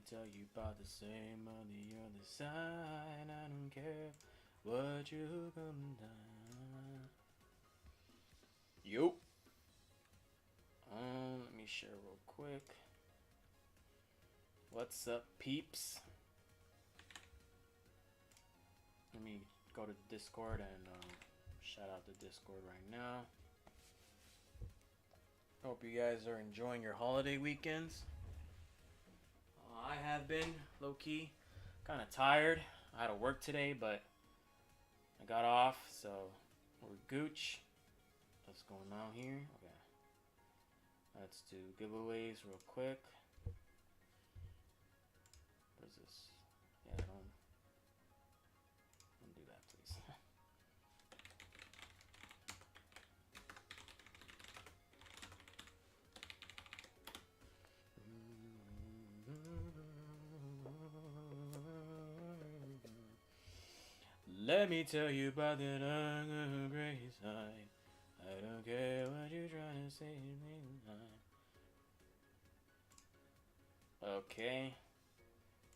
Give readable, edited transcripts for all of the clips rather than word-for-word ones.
tell you about the same on the other side. I don't care what you come down. Yo. Let me share real quick. What's up, peeps? Let me go to Discord and shout out the Discord right now. Hope you guys are enjoying your holiday weekends. I have been low-key kind of tired. I had to work today, but I got off, so we're gooch. What's going on here? Okay. Let's do giveaways real quick. What is this? Yeah, don't do that, please. Let me tell you about that ugly side. I don't care what you're trying to say. Okay.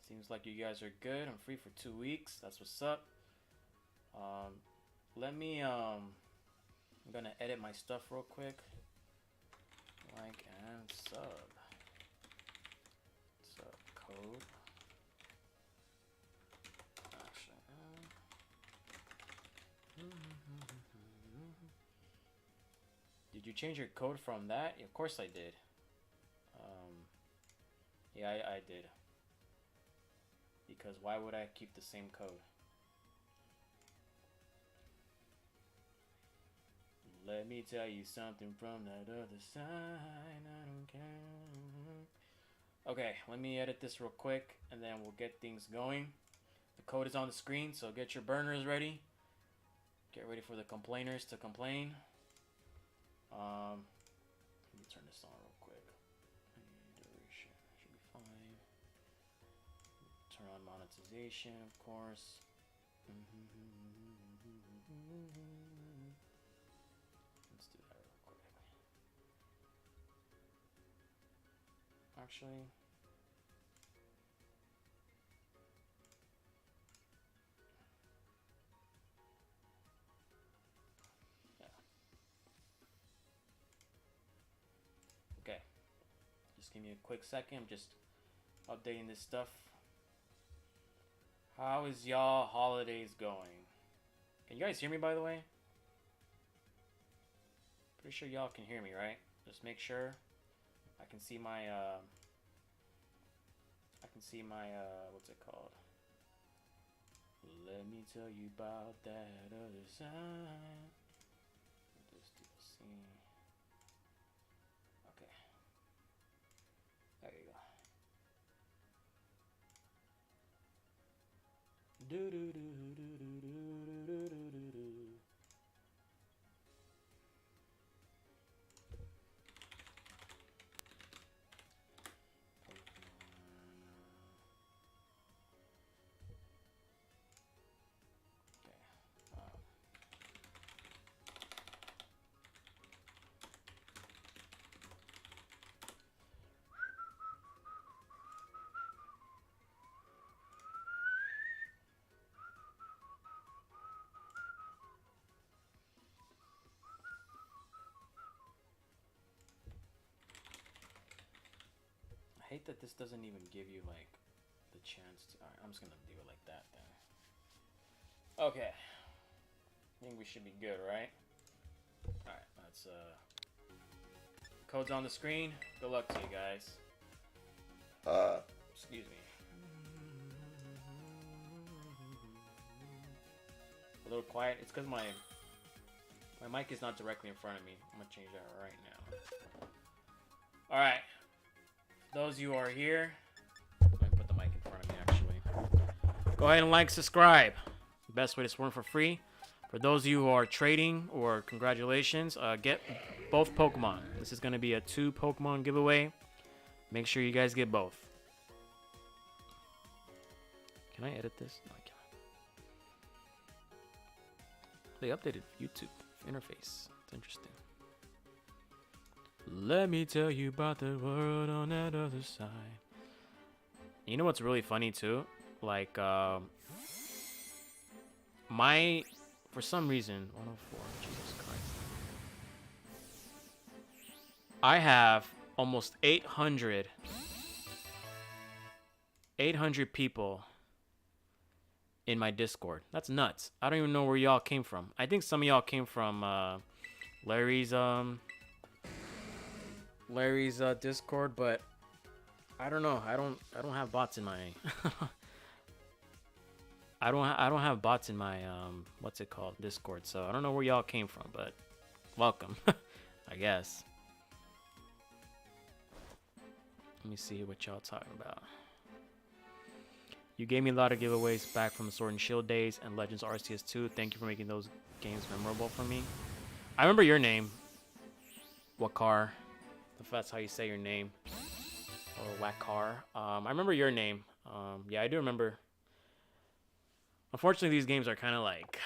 Seems like you guys are good. I'm free for 2 weeks. That's what's up. I'm gonna edit my stuff real quick. Like and sub. Sub code. Did you change your code from that? Yeah, of course I did. Yeah, I did. Because why would I keep the same code? Let me tell you something from that other side. I don't care. Okay, let me edit this real quick and then we'll get things going. The code is on the screen, so get your burners ready. Get ready for the complainers to complain. Let me turn this on real quick. Duration should be fine. Turn on monetization, of course. Let's do that real quick. Actually, okay. Just give me a quick second. I'm just updating this stuff. How is y'all holidays going? Can you guys hear me, by the way? Pretty sure y'all can hear me, right? Just make sure. I can see my what's it called? Let me tell you about that other side. This DLC. Okay. There you go. Do do do do do do do do do do. I hate that this doesn't even give you like the chance to. Alright, I'm just gonna do it like that then. Okay. I think we should be good, right? Alright, let's code's on the screen. Good luck to you guys. Excuse me. A little quiet. It's because my mic is not directly in front of me. I'm gonna change that right now. Alright. Those of you who are here, let me put the mic in front of me actually. Go ahead and like, subscribe. Best way to support for free. For those of you who are trading, or congratulations, get both Pokemon. This is going to be a 2 Pokemon giveaway. Make sure you guys get both. Can I edit this? No, I can't. They updated YouTube interface. It's interesting. Let me tell you about the world on that other side. You know what's really funny too? Like, for some reason, 104, Jesus Christ. I have almost 800 people in my Discord. That's nuts. I don't even know where y'all came from. I think some of y'all came from Larry's Discord, but I don't know. I don't have bots in my I don't have bots in my what's it called, Discord. So I don't know where y'all came from, but welcome. I guess. Let me see what y'all talking about. You gave me a lot of giveaways back from the Sword and Shield days and Legends Arceus 2. Thank you for making those games memorable for me. I remember your name, Wakar. If that's how you say your name. Or Wakar. I remember your name. Yeah, I do remember. Unfortunately, these games are kind of like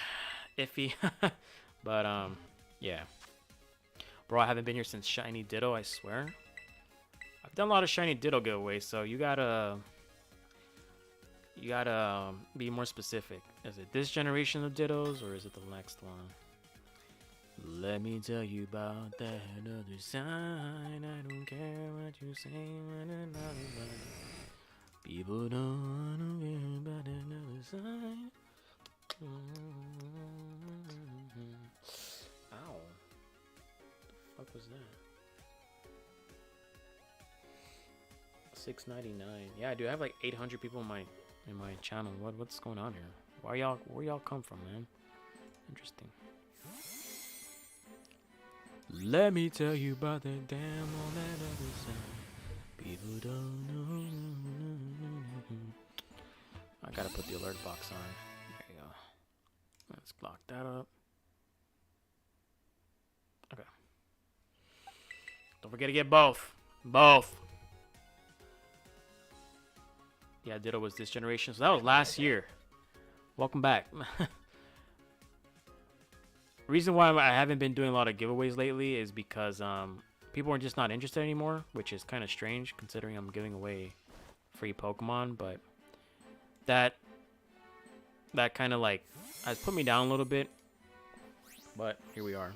iffy. But, yeah. Bro, I haven't been here since Shiny Ditto, I swear. I've done a lot of Shiny Ditto giveaways, so you gotta be more specific. Is it this generation of Dittos, or is it the next one? Let me tell you about that other side. I don't care what you say when another side. People don't care about another side. Ow. What the fuck was that? $6.99. Yeah, I do. I have like 800 people in my channel. What's going on here? Where y'all come from, man? Interesting. Let me tell you about the damn on that other side. People don't know. I gotta put the alert box on. There you go. Let's block that up. Okay. Don't forget to get both. Both. Yeah, Ditto was this generation. So that was last year. Welcome back. Reason why I haven't been doing a lot of giveaways lately is because people are just not interested anymore, which is kind of strange considering I'm giving away free Pokemon. But that kind of like has put me down a little bit. But here we are.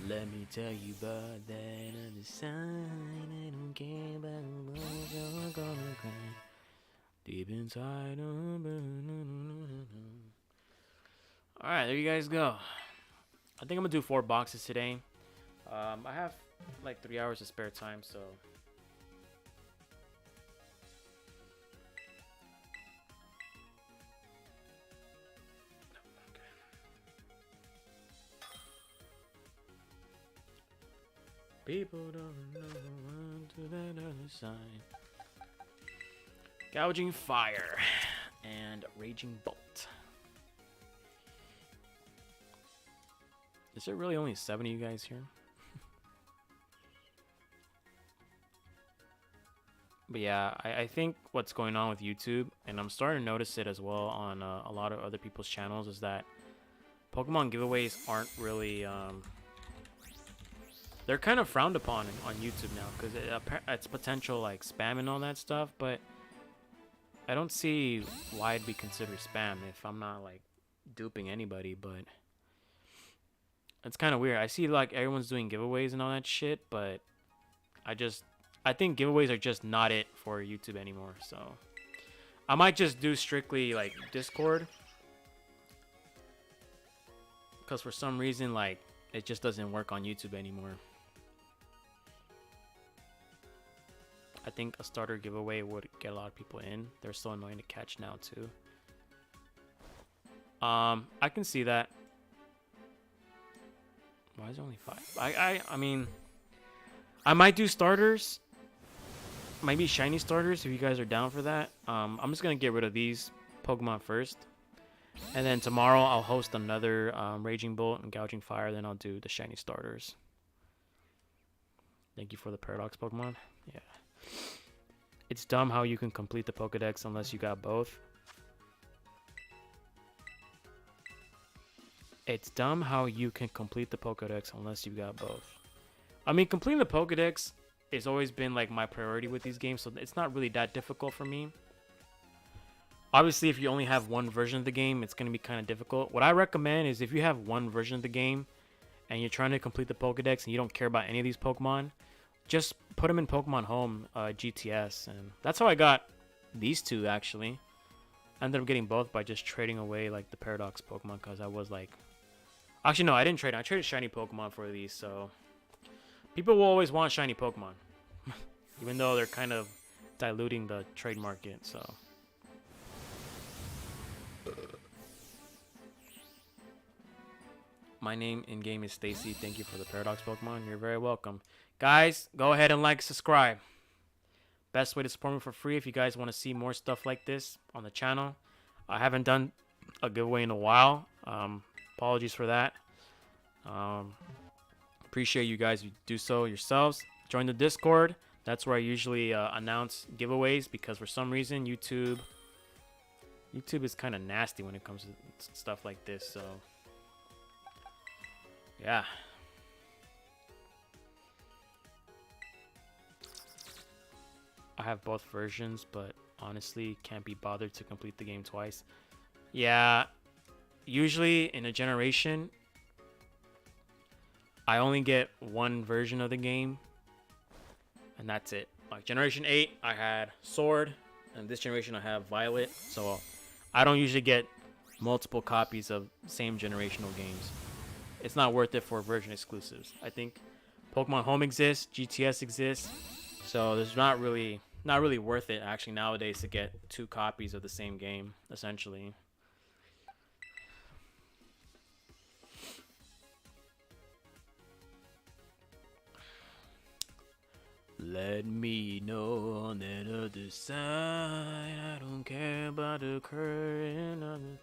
Let me tell you about that other side. I don't care about what you're gonna cry. Deep inside. Alright, there you guys go. I think I'm gonna do 4 boxes today. I have like 3 hours of spare time, so. People don't know to that other side. Gouging Fire and Raging Bolt. Is there really only 7 of you guys here? But yeah, I think what's going on with YouTube, and I'm starting to notice it as well on a lot of other people's channels, is that Pokemon giveaways aren't really they're kind of frowned upon on YouTube now because it's potential like spam and all that stuff, but I don't see why it'd be considered spam if I'm not like duping anybody. But it's kind of weird. I see like everyone's doing giveaways and all that shit, but I think giveaways are just not it for YouTube anymore. So I might just do strictly like Discord, because for some reason like it just doesn't work on YouTube anymore. I think a starter giveaway would get a lot of people in. They're so annoying to catch now too. I can see that. Why is there only 5? I mean, I might do starters. Maybe shiny starters if you guys are down for that. I'm just gonna get rid of these Pokemon first, and then tomorrow I'll host another Raging Bolt and Gouging Fire. Then I'll do the shiny starters. Thank you for the Paradox Pokemon. Yeah. It's dumb how you can complete the Pokedex unless you got both. It's dumb how you can complete the Pokedex unless you got both. I mean, completing the Pokedex it's always been like my priority with these games, so it's not really that difficult for me. Obviously, if you only have one version of the game, it's going to be kind of difficult. What I recommend is if you have one version of the game and you're trying to complete the Pokedex and you don't care about any of these Pokemon, just put them in Pokemon Home GTS. And that's how I got these two, actually. I ended up getting both by just trading away like the Paradox Pokemon because I was like... Actually, no, I didn't trade. I traded shiny Pokemon for these, so... People will always want shiny Pokemon. Even though they're kind of diluting the trade market, so... My name in-game is Stacy. Thank you for the Paradox Pokemon. You're very welcome. Guys, go ahead and like, subscribe. Best way to support me for free if you guys want to see more stuff like this on the channel. I haven't done a giveaway in a while. Apologies for that. Appreciate you guys if you do so yourselves. Join the Discord. That's where I usually announce giveaways because for some reason YouTube is kind of nasty when it comes to stuff like this, so... Yeah. I have both versions, but honestly can't be bothered to complete the game twice. Yeah, usually in a generation, I only get one version of the game, and that's it. Like Generation 8, I had Sword, and this generation I have Violet, so I don't usually get multiple copies of same generational games. It's not worth it for version exclusives. I think Pokemon Home exists, GTS exists, so there's not really worth it actually nowadays to get two copies of the same game, essentially. Let me know on that other side. I don't care about the current.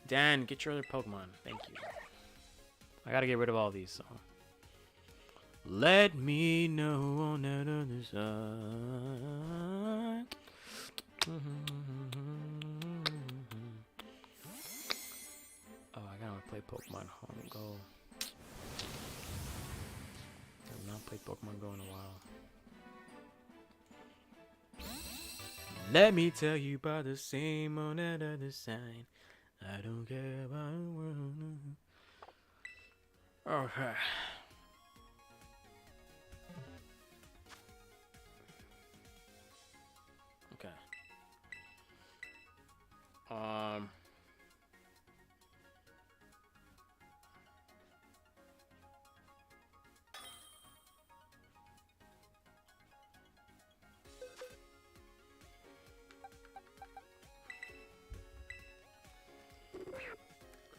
Dan, get your other Pokemon. Thank you. I gotta get rid of all these, so. Let me know on that other side. Oh, I gotta play Pokemon Home Go. I've not played Pokemon Go in a while. Let me tell you about the same on that other side. I don't care about the world. Okay. Okay.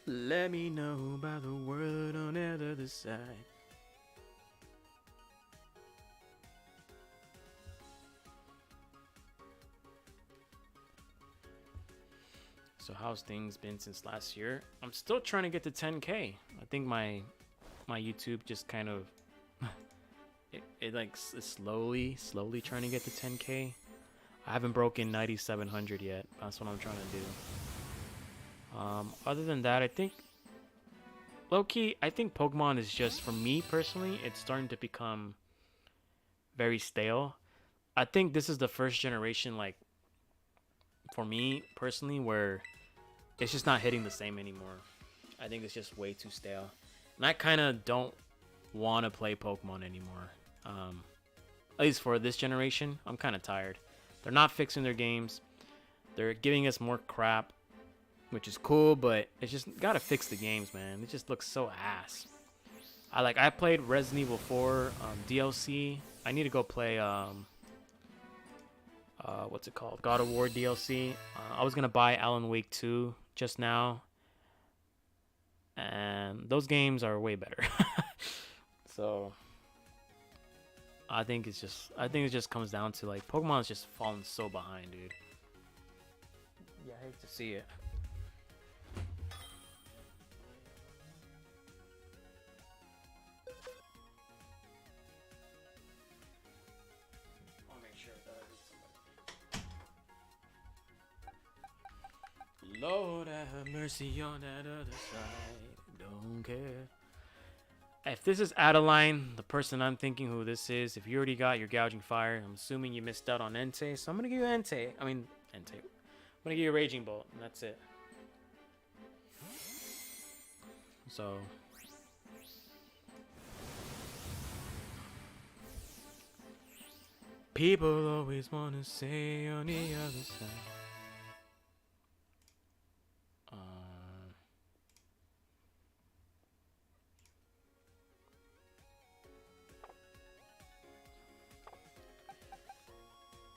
Let me know about the world on that other side. So how's things been since last year? I'm still trying to get to 10K. I think my YouTube just kind of it like is slowly trying to get to 10K. I haven't broken 9,700 yet. That's what I'm trying to do. Other than that, I think low-key, I think Pokemon is just, for me personally, it's starting to become very stale. I think this is the first generation, like, for me personally, where it's just not hitting the same anymore. I think it's just way too stale. And I kind of don't want to play Pokemon anymore. At least for this generation, I'm kind of tired. They're not fixing their games. They're giving us more crap, which is cool, but it's just gotta fix the games, man. It just looks so ass. I played Resident Evil 4 DLC. I need to go play what's it called? God of War DLC. I was gonna buy Alan Wake 2 just now, and those games are way better. So I think it just comes down to like Pokemon's just falling so behind, dude. Yeah, I hate to see it. Lord have mercy on that other side. Don't care. If this is Adeline, the person I'm thinking who this is, if you already got your Gouging Fire, I'm assuming you missed out on Entei, so I'm gonna give you Entei. Entei. I'm gonna give you Raging Bolt, and that's it. So. People always wanna say on the other side.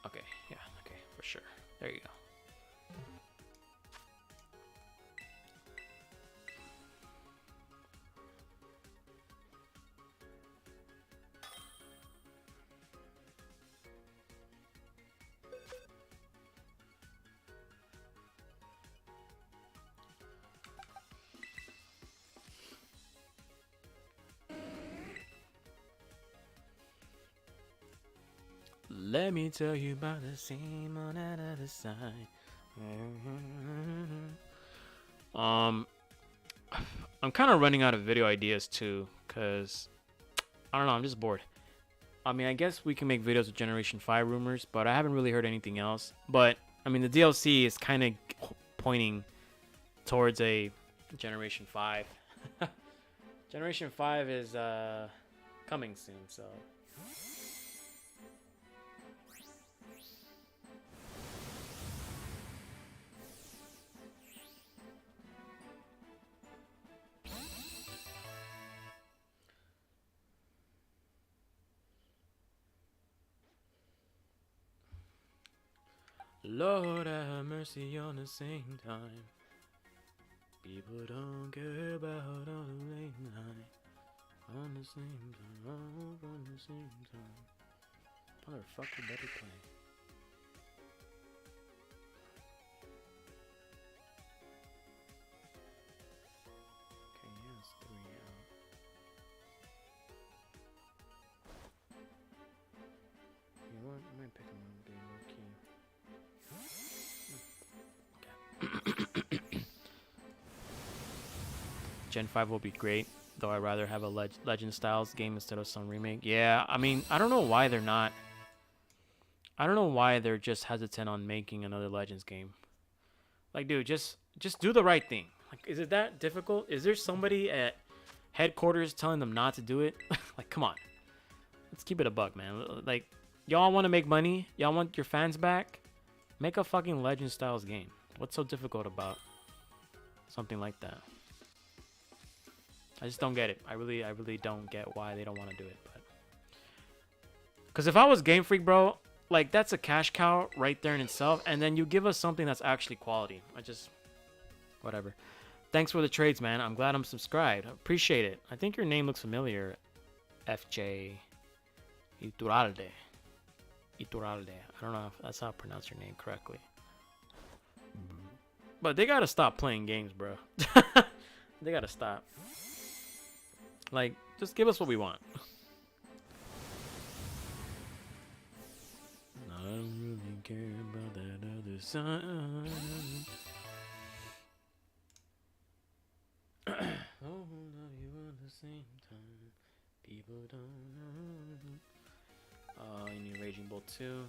Okay, yeah, okay, for sure. There you go. Let me tell you about the same on that other side. I'm kind of running out of video ideas too, cause I don't know. I'm just bored. I mean, I guess we can make videos with Generation 5 rumors, but I haven't really heard anything else. But I mean, the DLC is kind of pointing towards a Generation 5. Generation 5 is coming soon, so. Lord have mercy on the same time. People don't care about on the late night. On the same time, on the same time. Motherfucker better play. Okay, yeah, it's 3 out. You know what? I might pick him up game low key. Gen 5 will be great, though I'd rather have a Legend Styles game instead of some remake. Yeah, I mean, I don't know why they're not. I don't know why they're just hesitant on making another Legends game. Like, dude, just do the right thing. Like, is it that difficult? Is there somebody at headquarters telling them not to do it? Like, come on. Let's keep it a buck, man. Like, y'all want to make money? Y'all want your fans back? Make a fucking Legend Styles game. What's so difficult about something like that? I just don't get it. I really don't get why they don't want to do it. But because if I was Game Freak, bro, like that's a cash cow right there in itself, and then you give us something that's actually quality. Whatever. Thanks for the trades, man. I'm glad I'm subscribed. I appreciate it. I think your name looks familiar, FJ Iturralde. Iturralde. I don't know if that's how I pronounce your name correctly. But they gotta stop playing games, bro. They gotta stop. Like, just give us what we want. I don't really care about that other side. Oh, love you at the same time. People don't know. You need Raging Bolt 2.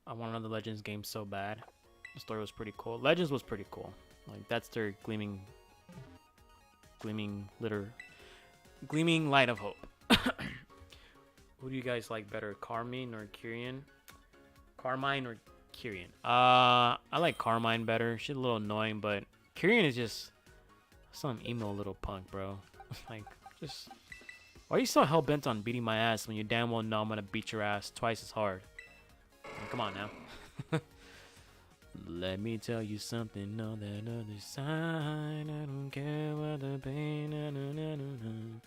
I want another Legends game so bad. The story was pretty cool. Legends was pretty cool. Like that's their gleaming light of hope. Who do you guys like better, Carmine or Kyrian? Carmine or Kyrian? I like Carmine better. She's a little annoying, but Kyrian is just some emo little punk, bro. Like just Why are you so hell-bent on beating my ass when you damn well know I'm gonna beat your ass twice as hard? I mean, come on now. Let me tell you something on that other side. I don't care what the pain. Na, na, na, na, na.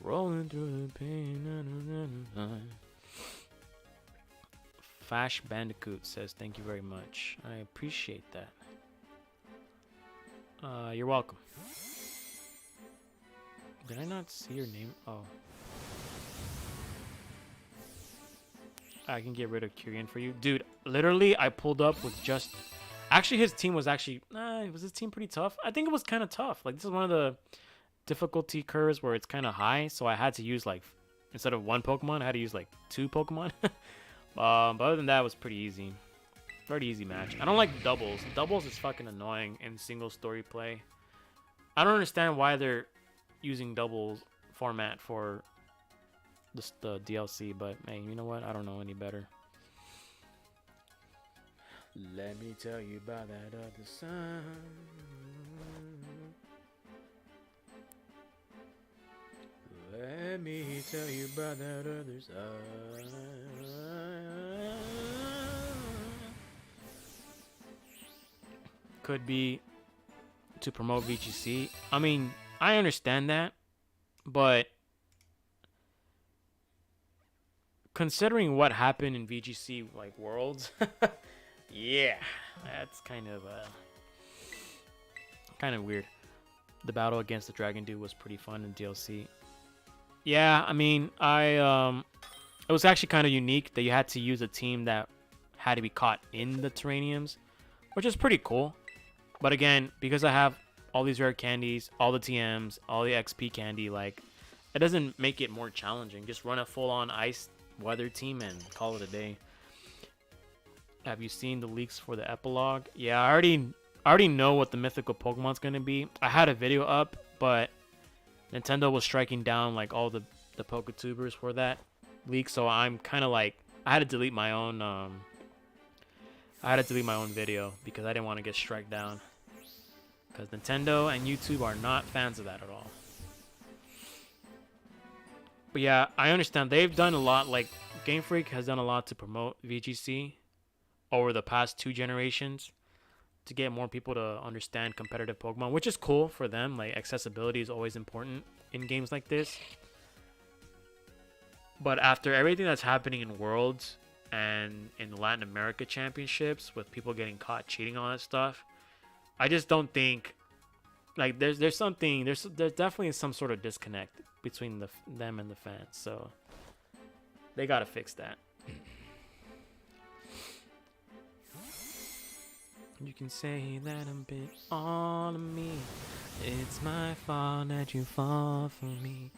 Rolling through the pain. Na, na, na, na, na. Fash Bandicoot says thank you very much. I appreciate that. You're welcome. Did I not see your name? Oh. I can get rid of Kyrian for you. Dude, literally, I pulled up with just... Actually, his team was actually... was his team pretty tough? I think it was kind of tough. Like, this is one of the difficulty curves where it's kind of high. So I had to use, like... Instead of one Pokemon, I had to use, like, 2 Pokemon. But other than that, it was pretty easy. Pretty easy match. I don't like doubles. Doubles is fucking annoying in single story play. I don't understand why they're using doubles format for the DLC, but hey, you know what? I don't know any better. Let me tell you about that other side. Let me tell you about that other side. Could be to promote VGC. I mean, I understand that, but considering what happened in VGC like Worlds, yeah, that's kind of weird. The battle against the Dragon Dude was pretty fun in DLC. Yeah, I mean, it was actually kind of unique that you had to use a team that had to be caught in the terraniums, which is pretty cool. But again, because I have all these rare candies, all the TMs, all the XP candy, like, it doesn't make it more challenging. Just run a full-on ice weather team and call it a day. Have you seen the leaks for the epilogue? Yeah, I already know what the mythical Pokemon's gonna be. I had a video up, but Nintendo was striking down like all the Poketubers for that leak, so I'm kind of like I had to delete my own video because I didn't want to get struck down. Because Nintendo and YouTube are not fans of that at all. But yeah, I understand. They've done a lot. Like, Game Freak has done a lot to promote VGC over the past 2 generations to get more people to understand competitive Pokemon, which is cool for them. Like, accessibility is always important in games like this. But after everything that's happening in Worlds and in the Latin America Championships with people getting caught cheating on that stuff, I just don't think like there's definitely some sort of disconnect between them and the fans. So they gotta fix that. You can say that a bit on me. It's my fault that you fall for me.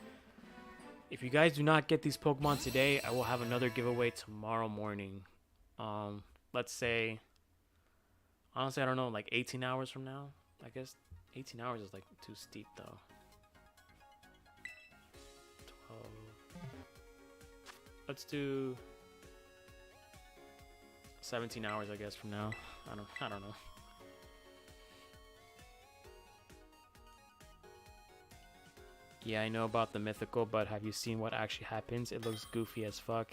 If you guys do not get these Pokemon today, I will have another giveaway tomorrow morning. Let's say, honestly, I don't know, like 18 hours from now. I guess 18 hours is like too steep though. 12. Let's do 17 hours, I guess, from now. I don't know. Yeah, I know about the mythical, but have you seen what actually happens? It looks goofy as fuck.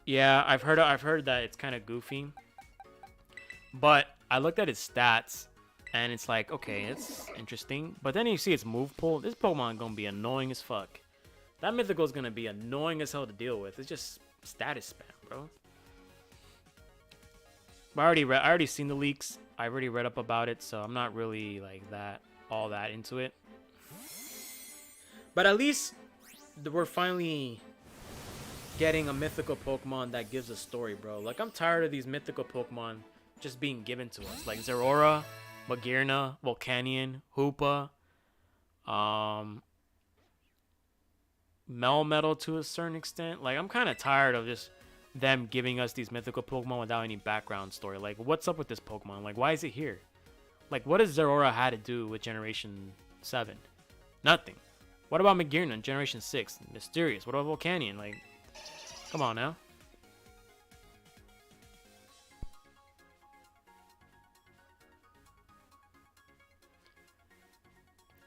Yeah, I've heard that it's kind of goofy. But I looked at its stats, and it's like, okay, it's interesting. But then you see its move pool. This Pokemon gonna be annoying as fuck. That mythical is gonna be annoying as hell to deal with. It's just status spam, bro. But I already seen the leaks. I already read up about it, so I'm not really like all that into it. But at least we're finally getting a mythical Pokemon that gives a story, bro. Like, I'm tired of these mythical Pokemon just being given to us. Like Zeraora, Magearna, Volcanion, Hoopa, Melmetal to a certain extent. Like, I'm kind of tired of just them giving us these mythical Pokemon without any background story. Like, what's up with this Pokemon? Like, why is it here? Like, what does Zeraora had to do with Generation 7? Nothing. What about Magearna in Generation 6? Mysterious. What about Volcanion? Like, come on now.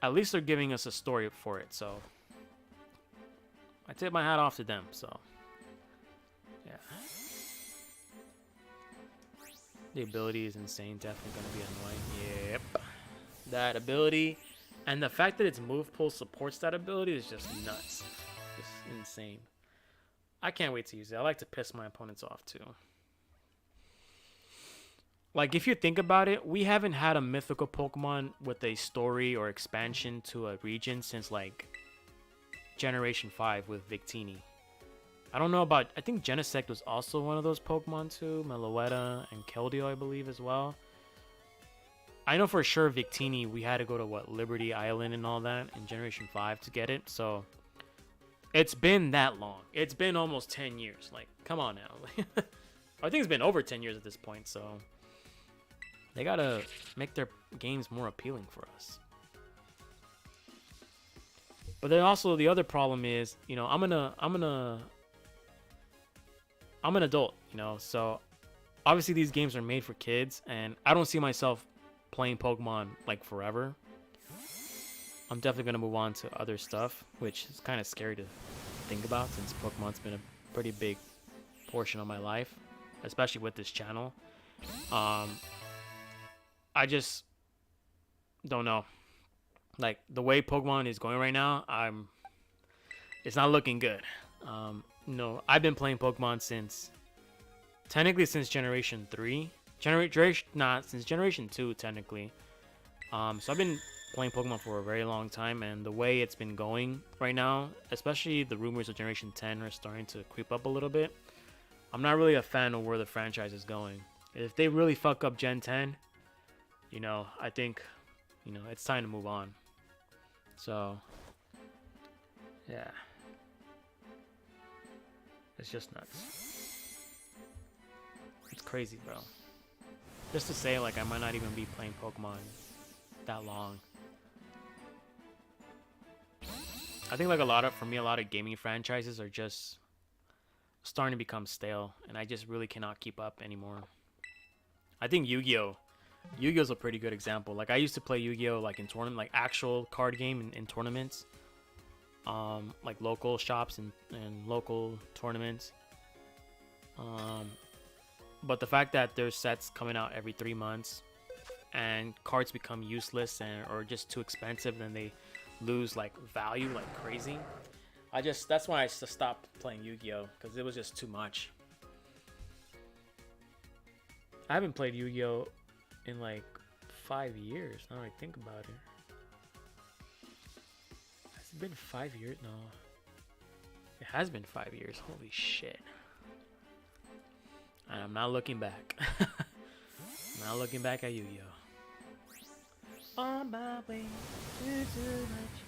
at least they're giving us a story for it. So I tip my hat off to them. So yeah, the ability is insane. Definitely gonna be annoying. Yep, that ability, and the fact that its move pool supports that ability is just nuts. Just insane. I can't wait to use it. I like to piss my opponents off too. Like, if you think about it, we haven't had a mythical Pokemon with a story or expansion to a region since, like, Generation 5 with Victini. I don't know about... I think Genesect was also one of those Pokemon too. Meloetta and Keldeo, I believe, as well. I know for sure Victini, we had to go to, what, Liberty Island and all that in Generation 5 to get it. So, it's been that long. It's been almost 10 years. Like, come on now. I think it's been over 10 years at this point, so... They gotta make their games more appealing for us. But then also the other problem is, you know, I'm an adult, you know, so obviously these games are made for kids, and I don't see myself playing Pokemon like forever. I'm definitely gonna move on to other stuff, which is kind of scary to think about since Pokemon's been a pretty big portion of my life, especially with this channel. I just don't know. Like, the way Pokemon is going right now, it's not looking good. No, I've been playing Pokemon since Generation 3. Since Generation 2, technically. So I've been playing Pokemon for a very long time, and the way it's been going right now, especially the rumors of Generation 10 are starting to creep up a little bit. I'm not really a fan of where the franchise is going. If they really fuck up Gen 10... You know, I think, you know, it's time to move on. So, yeah. It's just nuts. It's crazy, bro. Just to say, like, I might not even be playing Pokemon that long. I think, like, for me, a lot of gaming franchises are just starting to become stale. And I just really cannot keep up anymore. I think Yu-Gi-Oh's a pretty good example. Like, I used to play Yu-Gi-Oh! Like in tournament, like actual card game in tournaments, like local shops and local tournaments. But the fact that there's sets coming out every 3 months, and cards become useless or just too expensive, then they lose like value like crazy. That's why I stopped playing Yu-Gi-Oh! Because it was just too much. I haven't played Yu-Gi-Oh! In like 5 years, now I think about it. Has it been 5 years? No. It has been 5 years. Holy shit. And I'm not looking back. I'm not looking back at Yu-Gi-Oh! On my way to too much.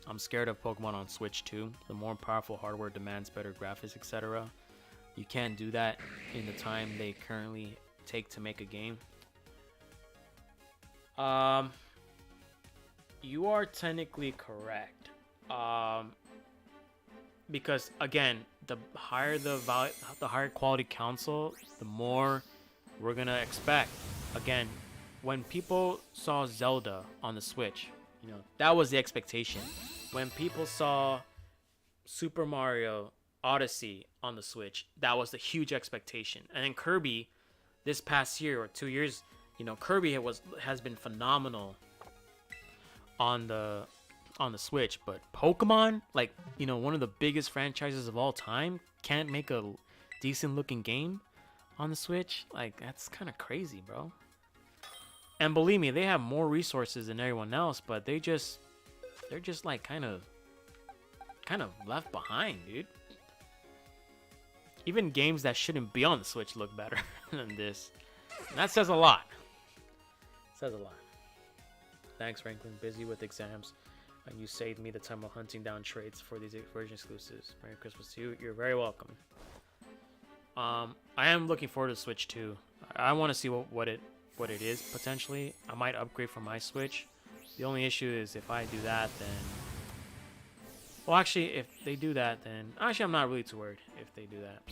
I'm scared of Pokemon on Switch too. The more powerful hardware demands better graphics, etc. You can't do that in the time they currently take to make a game. You are technically correct. Because again, the higher the higher quality console, the more we're gonna expect. Again, when people saw Zelda on the Switch, you know, that was the expectation. When people saw Super Mario Odyssey on the Switch, that was the huge expectation. And then Kirby, this past year or 2 years, you know, Kirby has been phenomenal on the Switch. But Pokemon, like, you know, one of the biggest franchises of all time, can't make a decent looking game on the Switch. Like, that's kind of crazy, bro. And believe me, they have more resources than everyone else, but they're just like kind of left behind, dude. Even games that shouldn't be on the Switch look better than this. And that says a lot. Says a lot. Thanks, Franklin. Busy with exams, and you saved me the time of hunting down trades for these version exclusives. Merry Christmas to you. You're very welcome. I am looking forward to Switch 2. I want to see what it is potentially. I might upgrade from my Switch The only issue is if I do that, then... Well, actually, if they do that, then... Actually, I'm not really too worried if they do that.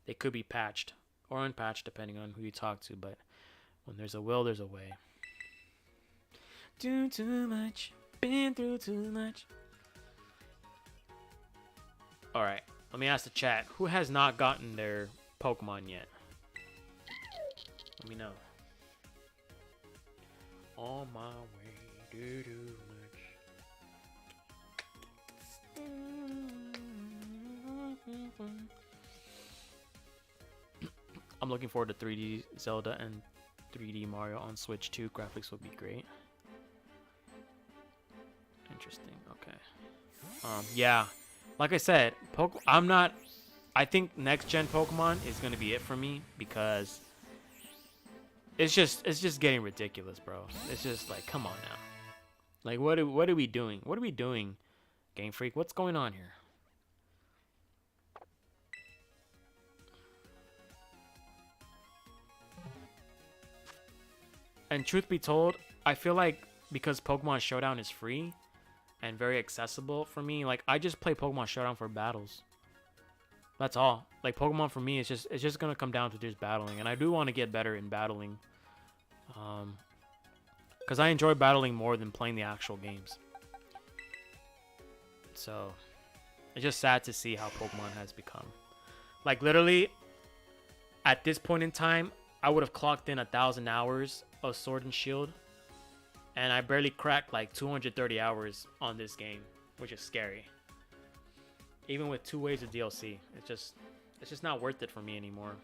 They could be patched or unpatched, depending on who you talk to, but when there's a will, there's a way. Do too much, been through too much. Alright, let me ask the chat. Who has not gotten their Pokemon yet? Let me know. On my way, do much. I'm looking forward to 3D Zelda and 3D Mario on Switch 2. Graphics will be great. Interesting. Okay. Yeah. Like I said, I think next gen Pokemon is gonna be it for me because it's just getting ridiculous, bro. It's just like, come on now. Like, what are we doing? What are we doing, Game Freak? What's going on here? And truth be told, I feel like because Pokemon Showdown is free and very accessible for me, like I just play Pokemon Showdown for battles. That's all. Like Pokemon for me, it's just gonna come down to just battling, and I do want to get better in battling, because I enjoy battling more than playing the actual games. So it's just sad to see how Pokemon has become. Like literally, at this point in time, I would have clocked in 1,000 hours of Sword and Shield, and I barely cracked like 230 hours on this game, which is scary. Even with 2 waves of DLC, it's just not worth it for me anymore.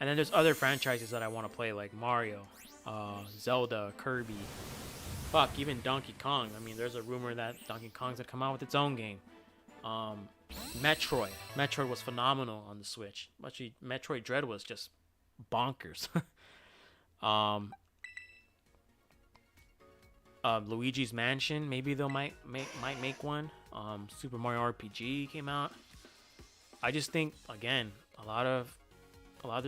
And then there's other franchises that I want to play, like Mario, Zelda, Kirby, fuck, even Donkey Kong. I mean, there's a rumor that Donkey Kong's gonna come out with its own game. Metroid was phenomenal on the Switch. Actually, Metroid Dread was just bonkers. Luigi's Mansion, maybe they'll might make one. Super Mario RPG came out. I just think, again, there's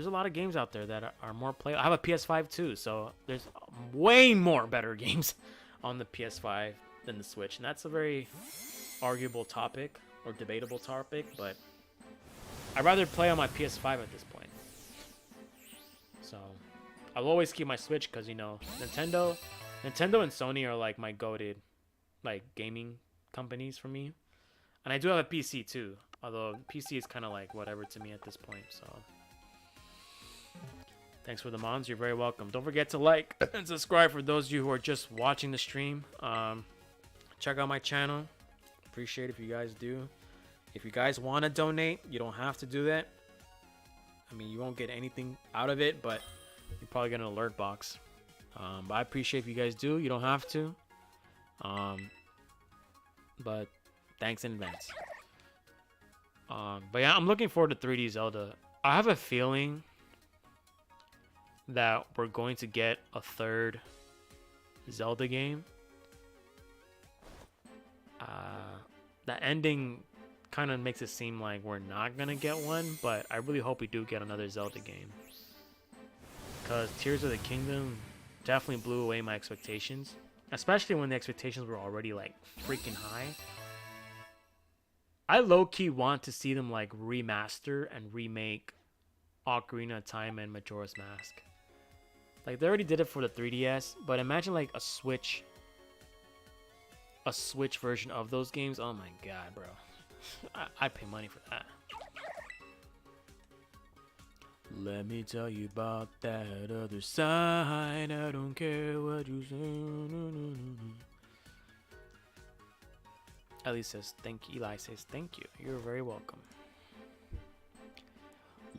a lot of games out there that are more playable. I have a PS5 too, so there's way more better games on the PS5 than the Switch, and that's a very arguable topic or debatable topic, but I'd rather play on my PS5 at this point. So I'll always keep my Switch because, you know, Nintendo and Sony are like my goated like gaming companies for me. And I do have a PC too, although PC is kind of like whatever to me at this point. So thanks for the mods, you're very welcome. Don't forget to like and subscribe for those of you who are just watching the stream. Check out my channel. Appreciate it if you guys do. If you guys want to donate, you don't have to do that. I mean, you won't get anything out of it, but you're probably get an alert box. But I appreciate if you guys do. You don't have to. But thanks in advance. But yeah, I'm looking forward to 3D Zelda. I have a feeling that we're going to get a third Zelda game. The ending kind of makes it seem like we're not going to get one, but I really hope we do get another Zelda game. Because Tears of the Kingdom definitely blew away my expectations. Especially when the expectations were already like freaking high. I low-key want to see them like remaster and remake Ocarina of Time and Majora's Mask. Like they already did it for the 3DS, but imagine like a Switch version of those games. Oh my god, bro. I'd pay money for that. Let me tell you about that other side. I don't care what you say. Eli says thank you. Eli says thank you. You're very welcome.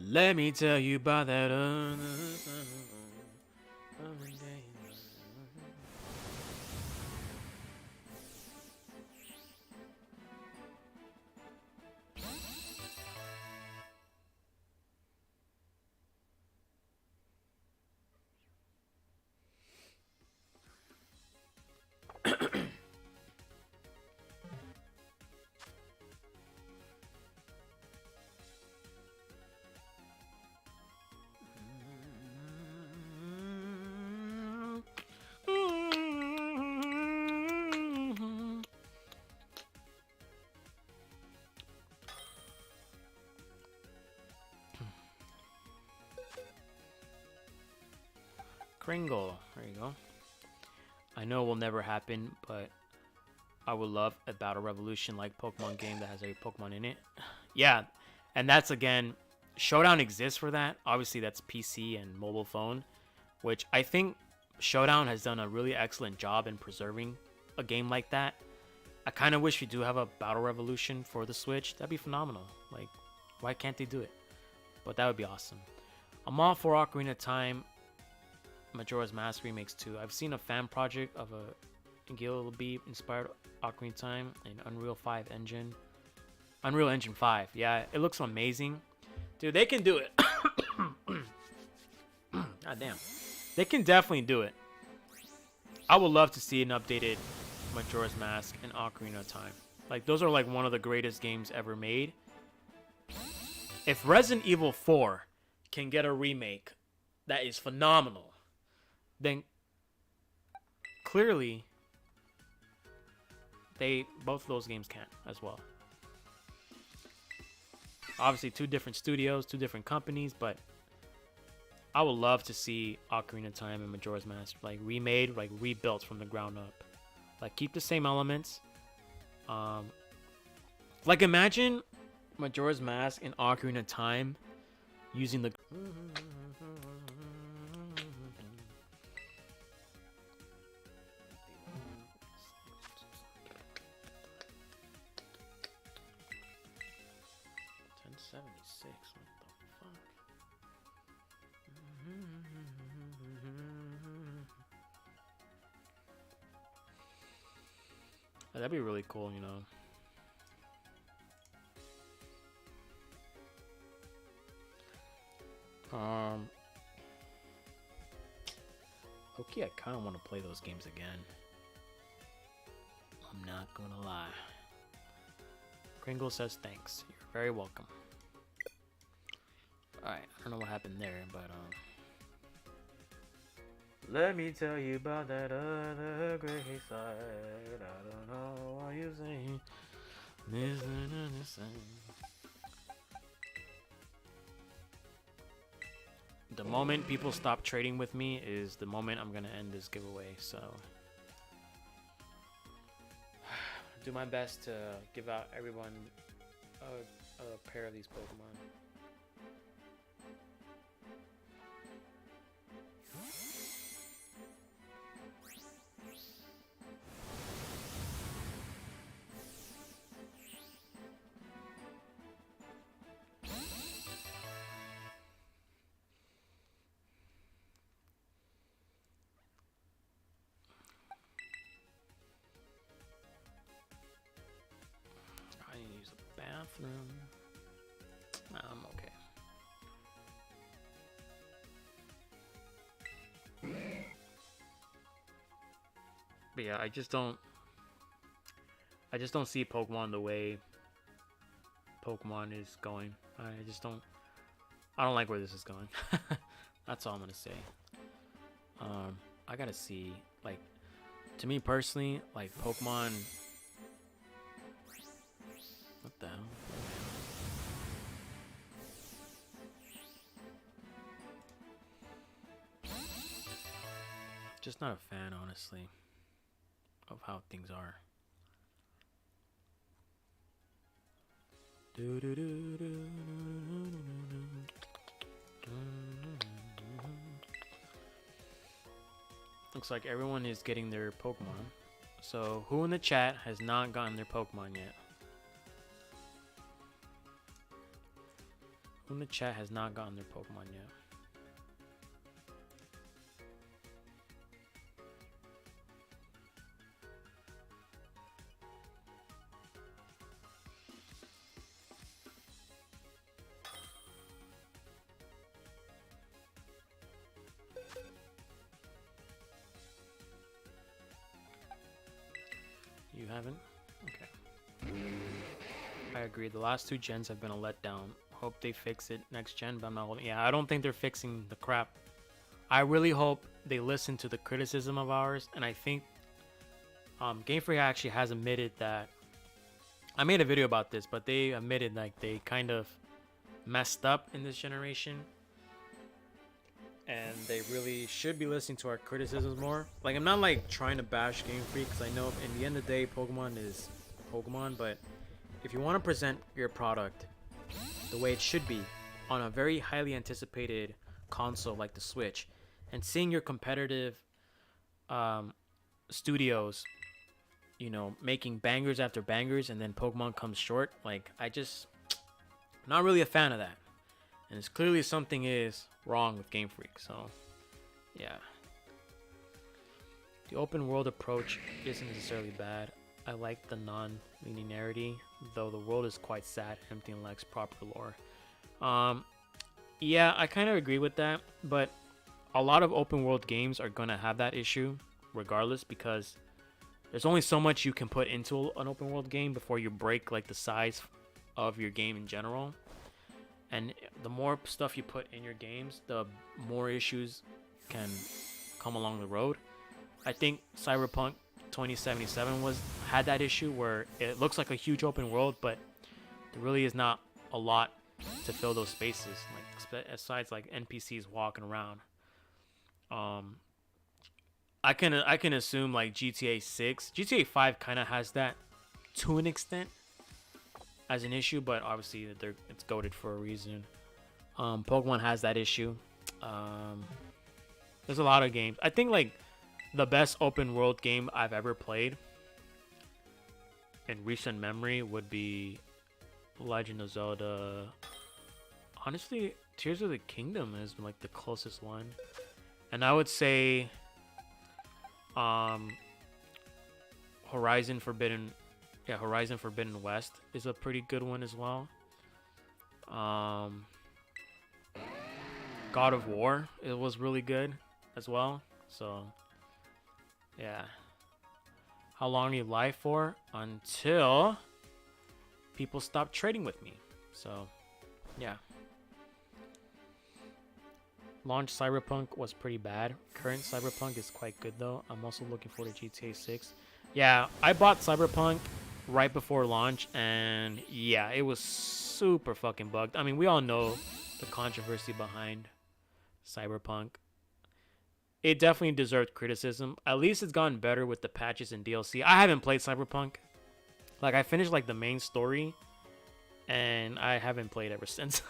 Let me tell you about that other side. Kringle. There you go. I know it will never happen, but I would love a Battle Revolution like Pokemon game that has every Pokemon in it. Yeah, and that's again, Showdown exists for that. Obviously, that's PC and mobile phone, which I think Showdown has done a really excellent job in preserving a game like that. I kind of wish we do have a Battle Revolution for the Switch. That'd be phenomenal. Like, why can't they do it? But that would be awesome. I'm all for Ocarina of Time, Majora's Mask Remakes 2. I've seen a fan project of a Gilby inspired Ocarina of Time in Unreal 5 engine. Unreal Engine 5. Yeah, it looks amazing. Dude, they can do it. God damn. They can definitely do it. I would love to see an updated Majora's Mask and Ocarina of Time. Like, those are like one of the greatest games ever made. If Resident Evil 4 can get a remake that is phenomenal, then clearly both of those games can as well. Obviously, two different studios, two different companies, but I would love to see Ocarina of Time and Majora's Mask like remade, like rebuilt from the ground up. Like, keep the same elements. Like, imagine Majora's Mask and Ocarina of Time using the... That'd be really cool, you know. Okay, I kind of want to play those games again. I'm not gonna lie. Kringle says thanks. You're very welcome. Alright, I don't know what happened there, but let me tell you about that other great side. I don't know what you're saying. The moment people stop trading with me is the moment I'm gonna end this giveaway, so do my best to give out everyone a pair of these Pokemon. I need to use the bathroom. I'm okay. But yeah, I just don't see Pokemon the way Pokemon is going. I don't like where this is going. That's all I'm gonna say. I gotta see, like, to me personally, like, Pokemon. What the hell? Just not a fan, honestly, of how things are. Looks like everyone is getting their Pokemon. So, who in the chat has not gotten their Pokemon yet? Who in the chat has not gotten their Pokemon yet? You haven't? Okay. I agree. The last two gens have been a letdown. Hope they fix it next gen, but I'm not holding. Yeah, I don't think they're fixing the crap. I really hope they listen to the criticism of ours, and I think Game Freak actually has admitted that. I made a video about this, but they admitted like they kind of messed up in this generation. and they really should be listening to our criticisms more. Like, I'm not like trying to bash Game Freak, because I know in the end of the day, Pokemon is Pokemon. But if you want to present your product the way it should be on a very highly anticipated console like the Switch, and seeing your competitive studios, you know, making bangers after bangers, and then Pokemon comes short, like, not really a fan of that. And it's clearly something is wrong with Game Freak. So, yeah. The open world approach isn't necessarily bad. I like the non-linearity, though the world is quite sad, empty, and lacks proper lore. Yeah, I kind of agree with that, but a lot of open world games are going to have that issue regardless, because there's only so much you can put into an open world game before you break like the size of your game in general. And the more stuff you put in your games, the more issues can come along the road. I think Cyberpunk 2077 had that issue where it looks like a huge open world, but there really is not a lot to fill those spaces, like aside like NPCs walking around. I can assume like GTA 6, GTA 5 kind of has that to an extent as an issue, but obviously it's goated for a reason. Pokemon has that issue. There's a lot of games. I think like the best open world game I've ever played in recent memory would be Legend of Zelda. Honestly, Tears of the Kingdom is like the closest one, and I would say Horizon Forbidden West is a pretty good one as well. God of War, it was really good as well. So yeah. How long are you live for? Until people stop trading with me. So yeah. Launch Cyberpunk was pretty bad. Current Cyberpunk is quite good though. I'm also looking forward to GTA 6. Yeah, I bought Cyberpunk right before launch, and yeah, it was super fucking bugged. I mean, we all know the controversy behind Cyberpunk. It definitely deserved criticism. At least it's gotten better with the patches and DLC. I haven't played Cyberpunk. Like, I finished like the main story, and I haven't played ever since.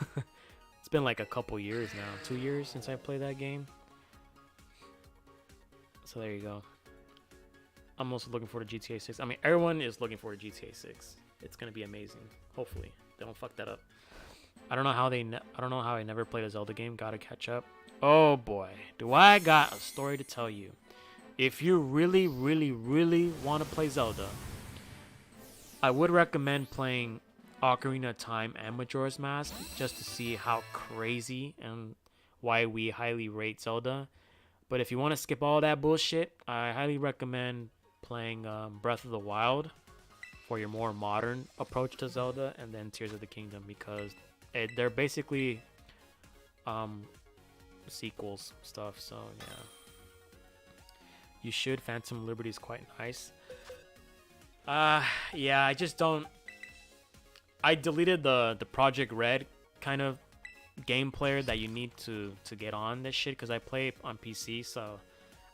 It's been like a couple years now, 2 years since I played that game. So there you go. I'm also looking forward to GTA 6. I mean, everyone is looking forward to GTA 6. It's gonna be amazing. Hopefully, they don't fuck that up. I don't know how I never played a Zelda game. Gotta catch up. Oh boy, do I got a story to tell you. If you really, really, really want to play Zelda, I would recommend playing Ocarina of Time and Majora's Mask, just to see how crazy and why we highly rate Zelda. But if you want to skip all that bullshit, I highly recommend playing Breath of the Wild for your more modern approach to Zelda, and then Tears of the Kingdom, because they're basically sequels stuff. So yeah, you should. Phantom Liberty is quite nice. Yeah, I just don't. I deleted the Project Red kind of game player that you need to get on this shit, because I play on PC, so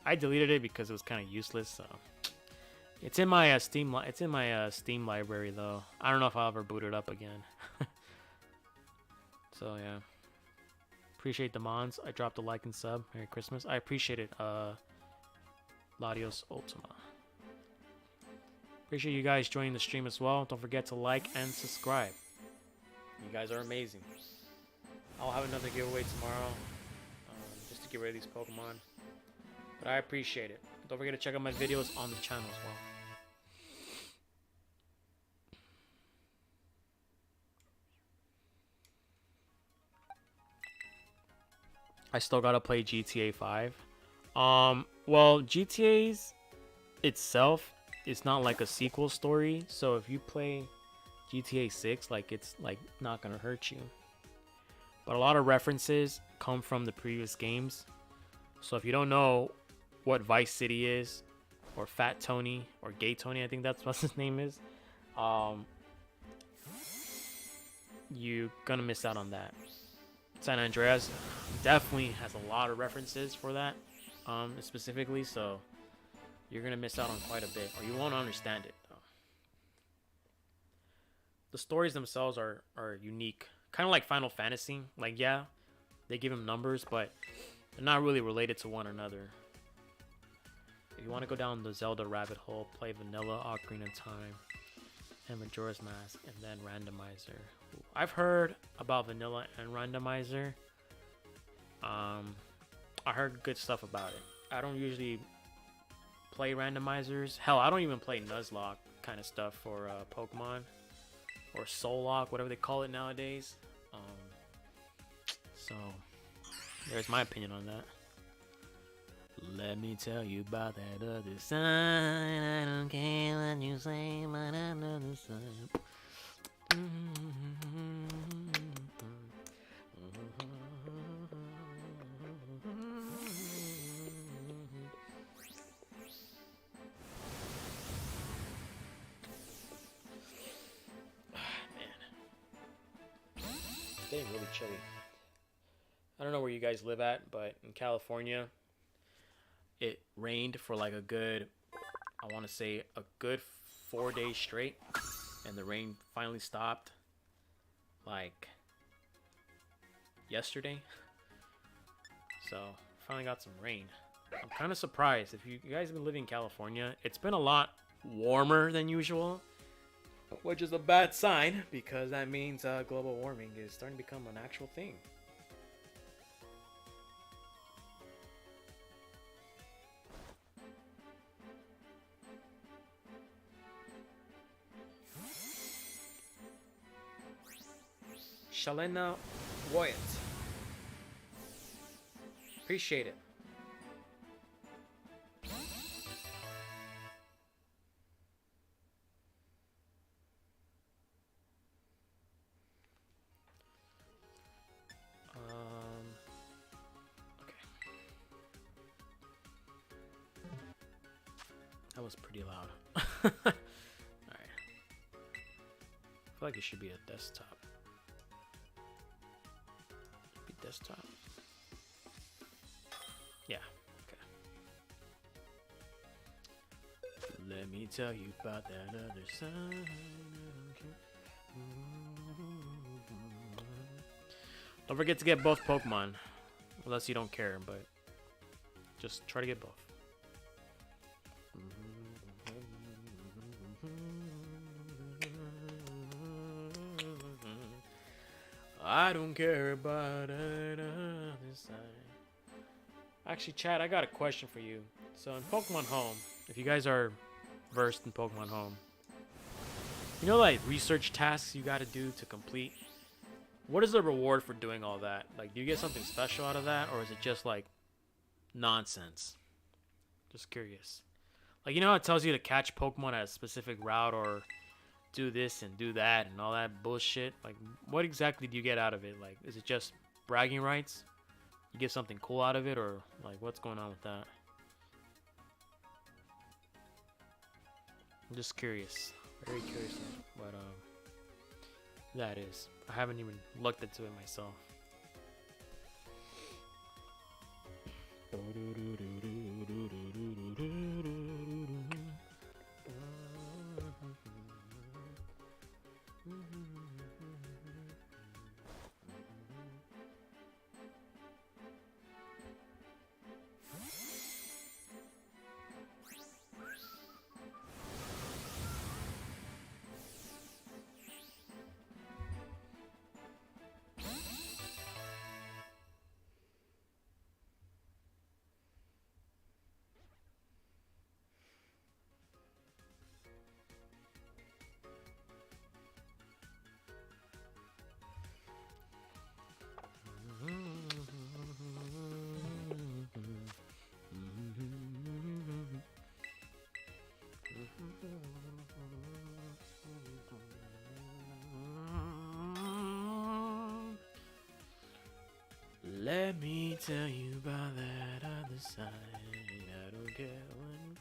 I deleted it because it was kind of useless. So it's in my Steam library though. I don't know if I'll ever boot it up again. So yeah, appreciate the mons. I dropped a like and sub. Merry Christmas. I appreciate it. Ladios Ultima. Appreciate you guys joining the stream as well. Don't forget to like and subscribe. You guys are amazing. I'll have another giveaway tomorrow, just to get rid of these Pokemon. But I appreciate it. Don't forget to check out my videos on the channel as well. I still gotta play GTA 5. Well, GTA's itself, it's not like a sequel story, so if you play GTA 6, like, it's like not gonna hurt you. But a lot of references come from the previous games, so if you don't know what Vice City is, or Fat Tony, or Gay Tony, I think that's what his name is, you're gonna miss out on that. San Andreas definitely has a lot of references for that, specifically. So you're gonna miss out on quite a bit, or you won't understand it. The stories themselves are unique, kind of like Final Fantasy. Like, yeah, they give them numbers, but they're not really related to one another. If you want to go down the Zelda rabbit hole, play Vanilla, Ocarina of Time, and Majora's Mask, and then Randomizer. I've heard about Vanilla and Randomizer. I heard good stuff about it. I don't usually play randomizers. Hell, I don't even play Nuzlocke kind of stuff for Pokemon. Or Soul Lock, whatever they call it nowadays. So, there's my opinion on that. Let me tell you about that other side. I don't care what you say, but another side. Getting really chilly. I don't know where you guys live at, but in California, it rained for like a good, I want to say a good 4 days straight, and the rain finally stopped like yesterday. So finally got some rain. I'm kind of surprised. If you guys have been living in California, it's been a lot warmer than usual, which is a bad sign because that means global warming is starting to become an actual thing. Shalena Wyatt. Appreciate it. Okay. That was pretty loud. Alright. I feel like it should be a desktop. Desktop. Yeah, okay. Let me tell you about that other side. Don't forget to get both Pokemon. Unless you don't care, but just try to get both. I don't care about it on this side. Actually, Chad, I got a question for you. So in Pokemon Home, if you guys are versed in Pokemon Home, you know like research tasks you gotta do to complete? What is the reward for doing all that? Like, do you get something special out of that, or is it just like nonsense? Just curious. Like, you know how it tells you to catch Pokemon at a specific route or do this and do that and all that bullshit? Like, what exactly do you get out of it? Like, is it just bragging rights? You get something cool out of it, or like what's going on with that? I'm just curious, very curious what that is. I haven't even looked into it myself. Let me tell you about that other side. I don't care when.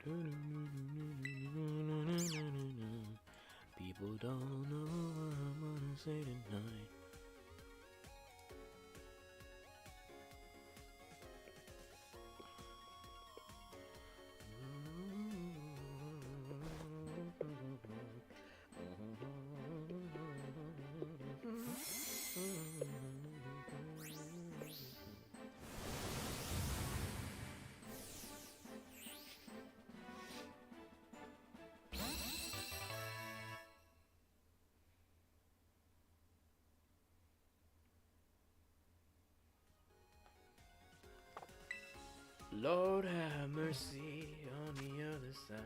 People don't know what I'm gonna say tonight. Lord have mercy on the other side.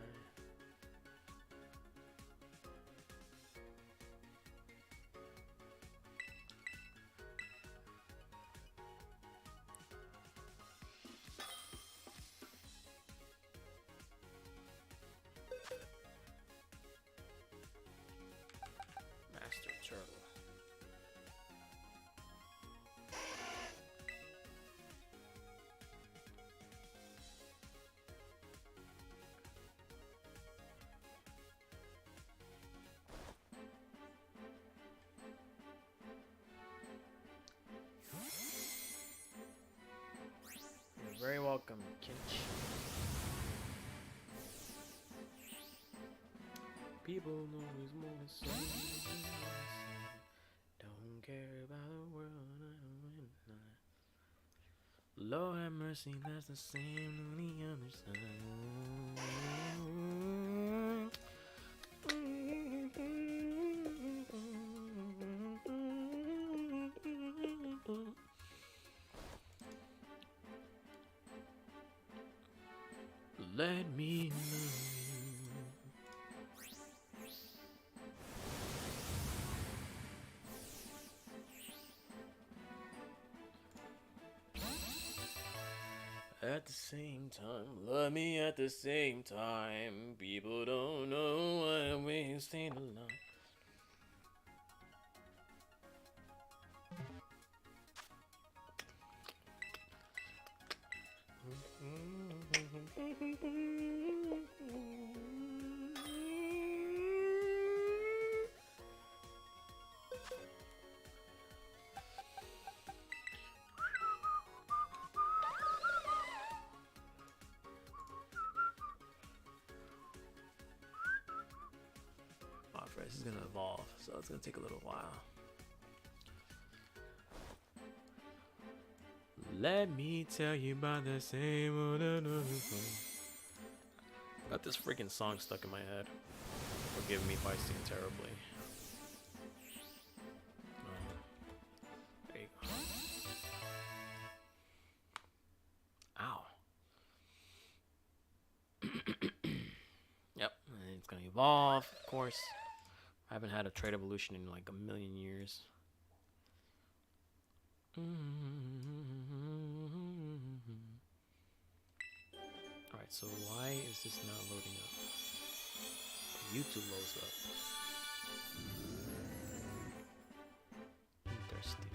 Master Turtle. You're very welcome, Kinch. People always want to say, don't care about the world, I don't win tonight. Lord have mercy, that's the same on the other side. Let me know. At the same time, love me at the same time. People don't know why I'm wasting a lot. This is gonna evolve, so it's gonna take a little while. Let me tell you about the same. Got this freaking song stuck in my head. Forgive me if I sing terribly. There you go. Ow. Yep, and it's gonna evolve, of course. I haven't had a trade evolution in like a million years. Alright, so why is this not loading up? YouTube loads up. I'm thirsty.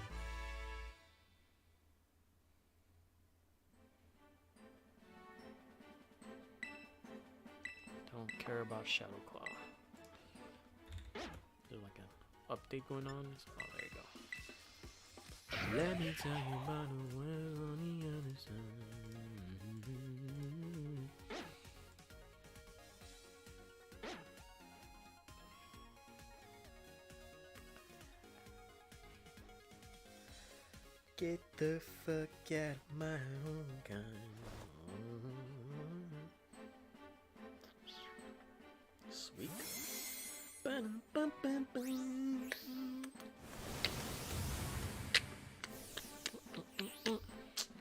Don't care about Shadow Claw. There's like an update going on. Oh, there you go. Let me tell you about the world on the other side. Get the fuck out of my own kind. Sweet. This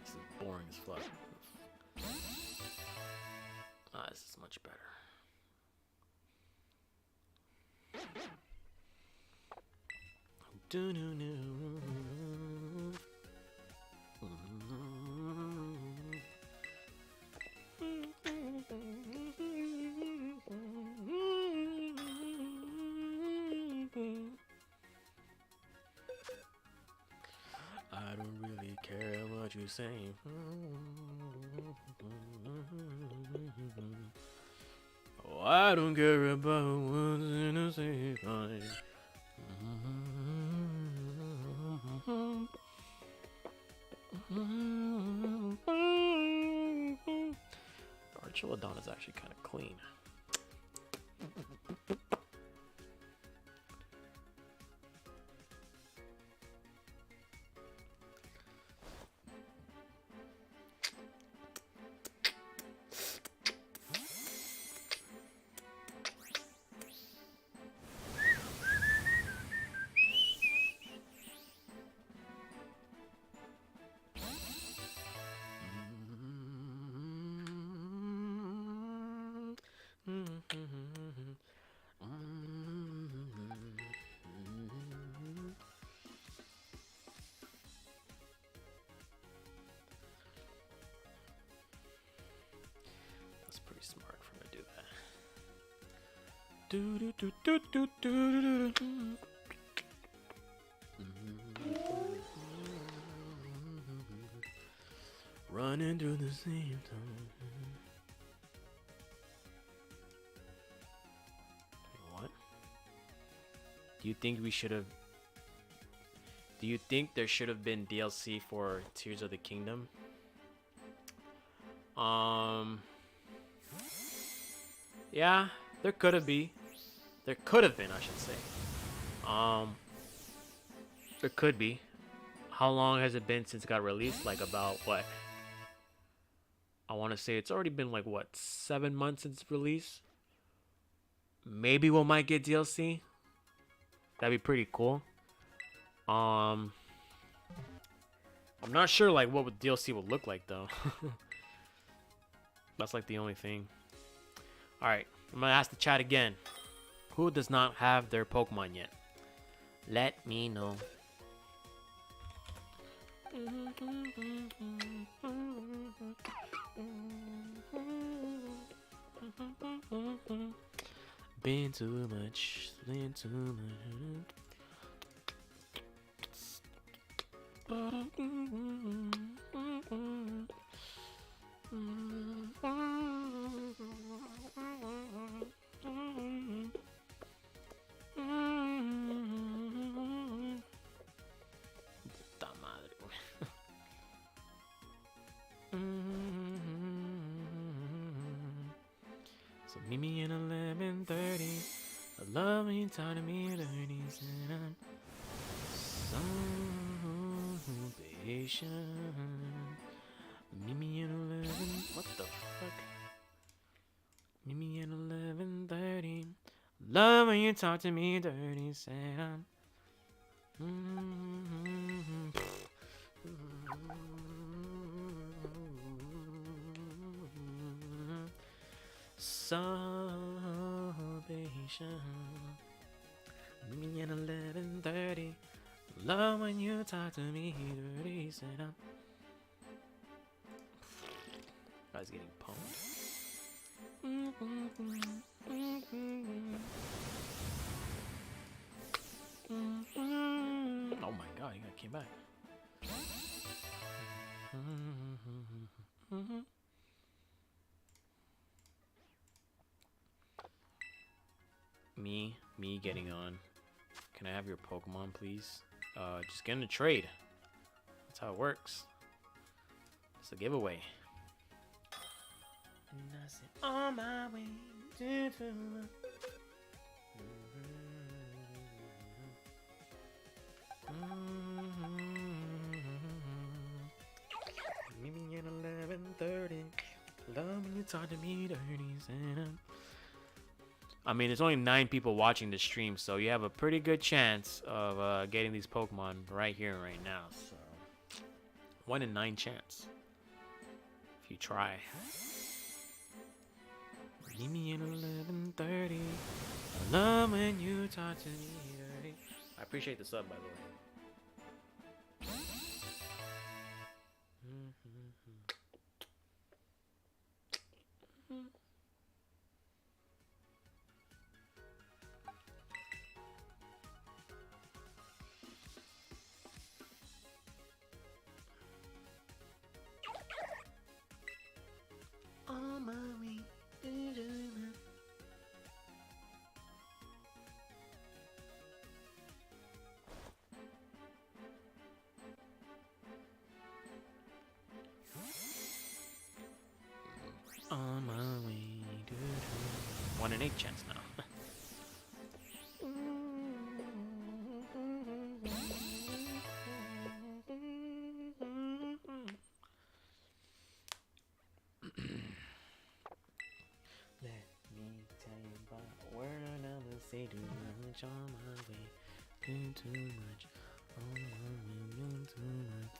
is boring as fuck. Ah, this is much better. I don't really care what you say. I don't care about what's in a safe line. Archilodon is actually kind of clean. That's pretty smart for me to do that. Do do do do do do do. Running through the same time. What? Do you think we should have? Do you think there should have been DLC for Tears of the Kingdom? Yeah, there could have been. There could have been, I should say. There could be. How long has it been since it got released? Like about what? I want to say it's already been like what, 7 months since release. Maybe we might get DLC. That'd be pretty cool. I'm not sure like what DLC would look like though. That's like the only thing. All right, I'm gonna ask the chat again. Who does not have their Pokemon yet? Let me know. Been too much, been too much. Puta madre, güey. So meet me in 11:30. I love when you talk to me at 30s, and I'm so patient. Meet me in 11. What the fuck? Meet me in 11:30. Love when you talk to me dirty, said I'm. So patient. Meet me at 11:30. Love when you talk to me dirty, said I'm. Guy's getting pumped. Oh my god, he came back. Me getting on. Can I have your Pokemon, please? Just get in a trade. That's how it works. It's a giveaway. And I said, on my way to meet me at 11:30. Love when you talk to me dirty, Santa. I mean, there's only 9 people watching the stream, so you have a pretty good chance of getting these Pokemon right here and right now. So, 1 in 9 chance. If you try. Meet me at 11:30. I love when you talk to me dirty. I appreciate the sub, by the way. On my way. an 8 chance now. Let me tell you about where another say too much on my way. Do too much on my way. Do too much.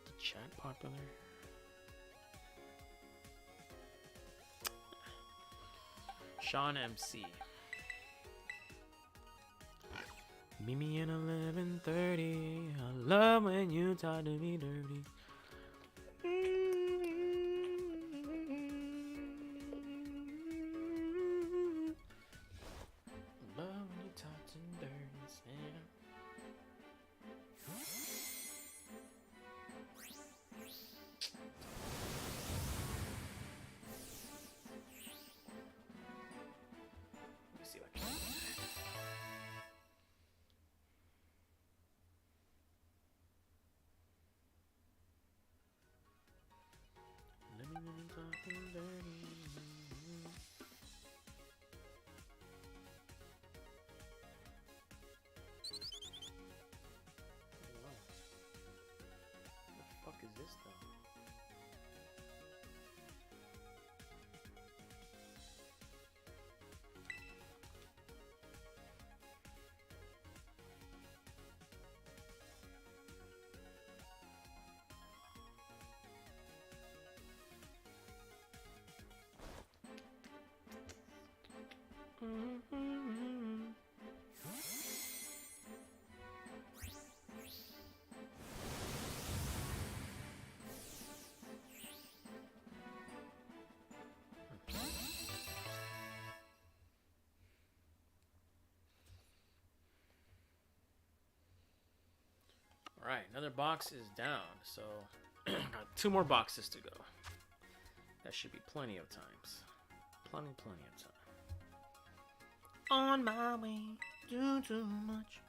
The chat popular. Sean MC. Meet me at 11:30. I love when you talk to me dirty. Love when you talk to me dirty, Sam. Let me see what I can do. Let me talk to me dirty. Wow. What the fuck is this though? Alright, another box is down, so got 2 more boxes to go. That should be plenty of times. Plenty of time. On my way, do too much.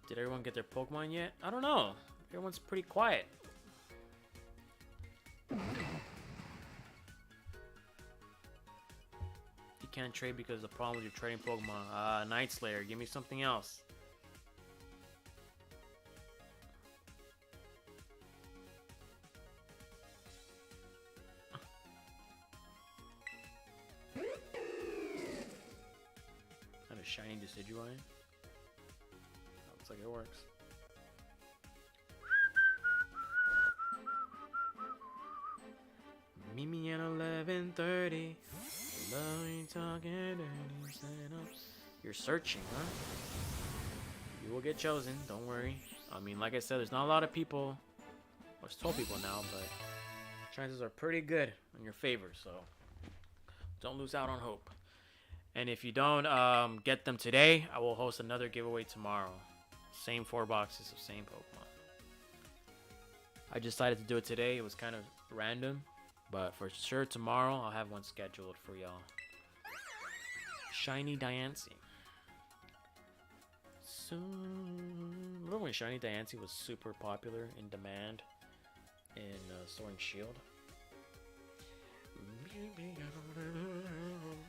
Did everyone get their Pokemon yet? I don't know. Everyone's pretty quiet. You can't trade because of the problem with your trading Pokemon. Night Slayer, give me something else. Not a shiny Decidueye. Looks like it works. Meet me at 11:30. Love you talking dirty. You're searching, huh? You will get chosen. Don't worry. I mean, like I said, there's not a lot of people. Well, it's 12 people now, but chances are pretty good in your favor. So don't lose out on hope. And if you don't get them today, I will host another giveaway tomorrow. Same 4 boxes of same Pokemon. I decided to do it today. It was kind of random. But for sure tomorrow, I'll have one scheduled for y'all. Shiny Diancie. So, remember when Shiny Diancie was super popular, in demand, in Sword and Shield? Meet me at 11:30.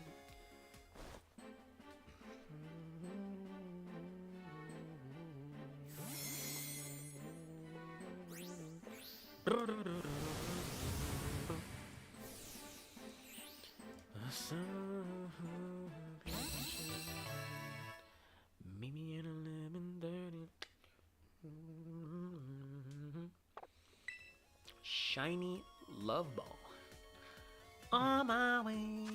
Shiny Love Ball. On my way.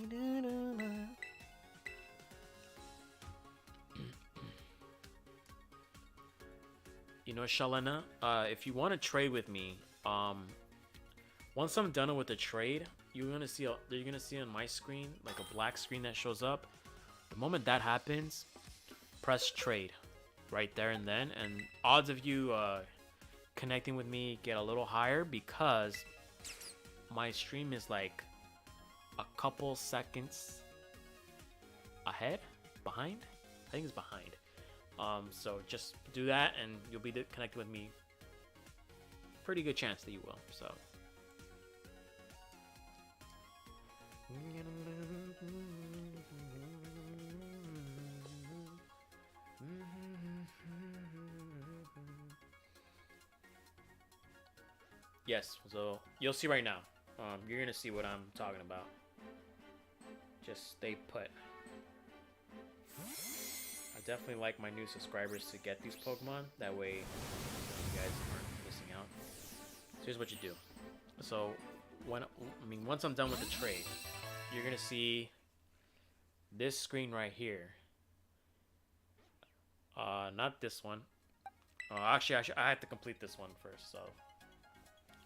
You know, Shalena, if you want to trade with me, once I'm done with the trade, you're gonna see on my screen like a black screen that shows up. The moment that happens, press trade right there and then, and odds of you connecting with me get a little higher because my stream is like a couple seconds behind. I think it's behind. So just do that and you'll be connected with me. Pretty good chance that you will. So. Yes, so you'll see right now. You're gonna see what I'm talking about. Just stay put. I definitely like my new subscribers to get these Pokemon. That way, you guys aren't missing out. So here's what you do. So once I'm done with the trade, you're gonna see this screen right here. Not this one. Actually, I have to complete this one first, so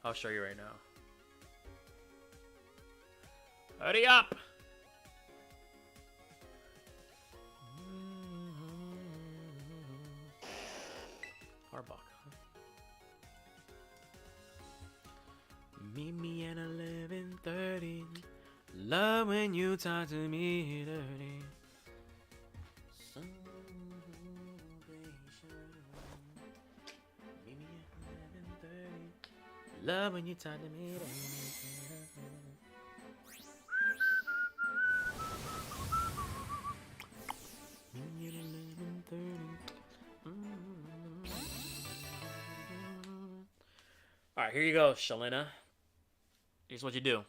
I'll show you right now. Hurry up! Arbok. Meet me at 11:30. Love when you talk to me dirty. Meet me at 11:30. Love when you talk to me dirty. Alright, here you go, Shalena. Here's what you do.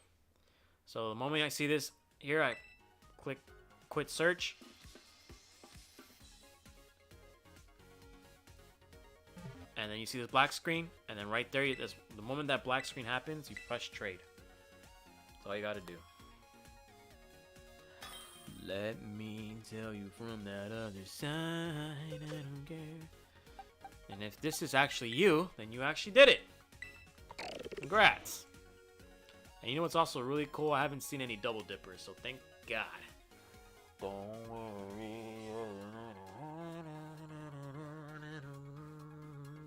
So the moment I see this here, I click quit search. And then you see this black screen. And then right there, the moment that black screen happens, you press trade. That's all you gotta do. Let me tell you from that other side, I don't care. And if this is actually you, then you actually did it. Congrats. And you know what's also really cool? I haven't seen any double dippers, so thank God. Don't worry.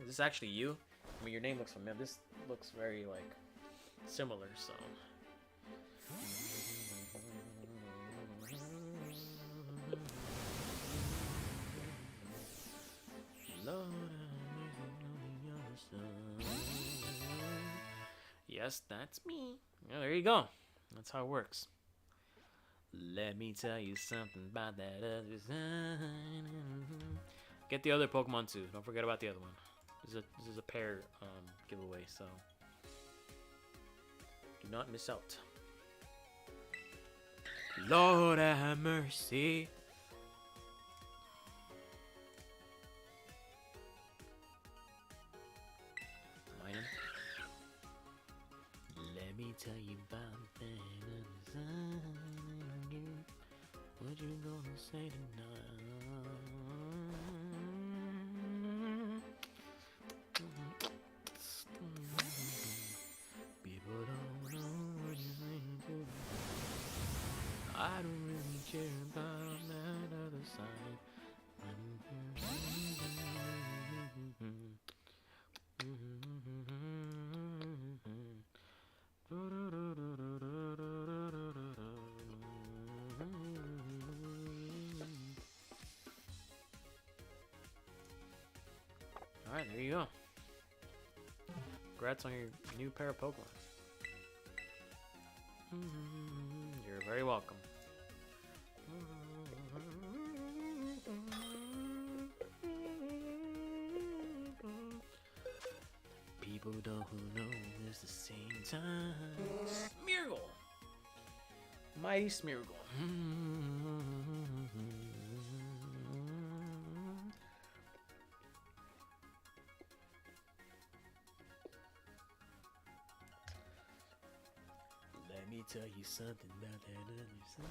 Is this actually you? I mean, your name looks familiar. This looks very, like, similar, so. Yes, that's me. Yeah, there you go. That's how it works. Let me tell you something about that other side. Get the other Pokemon too. Don't forget about the other one. This is a pair giveaway, so do not miss out. Lord have mercy. Let me tell you about that other side. What you gonna say tonight? People don't know what you're saying to me. I don't really care about that other side. Alright, there you go. Congrats on your new pair of Pokemon. You're very welcome. People don't know it's the same time. Smeargle! Mighty Smeargle. Let me tell you something about that other side.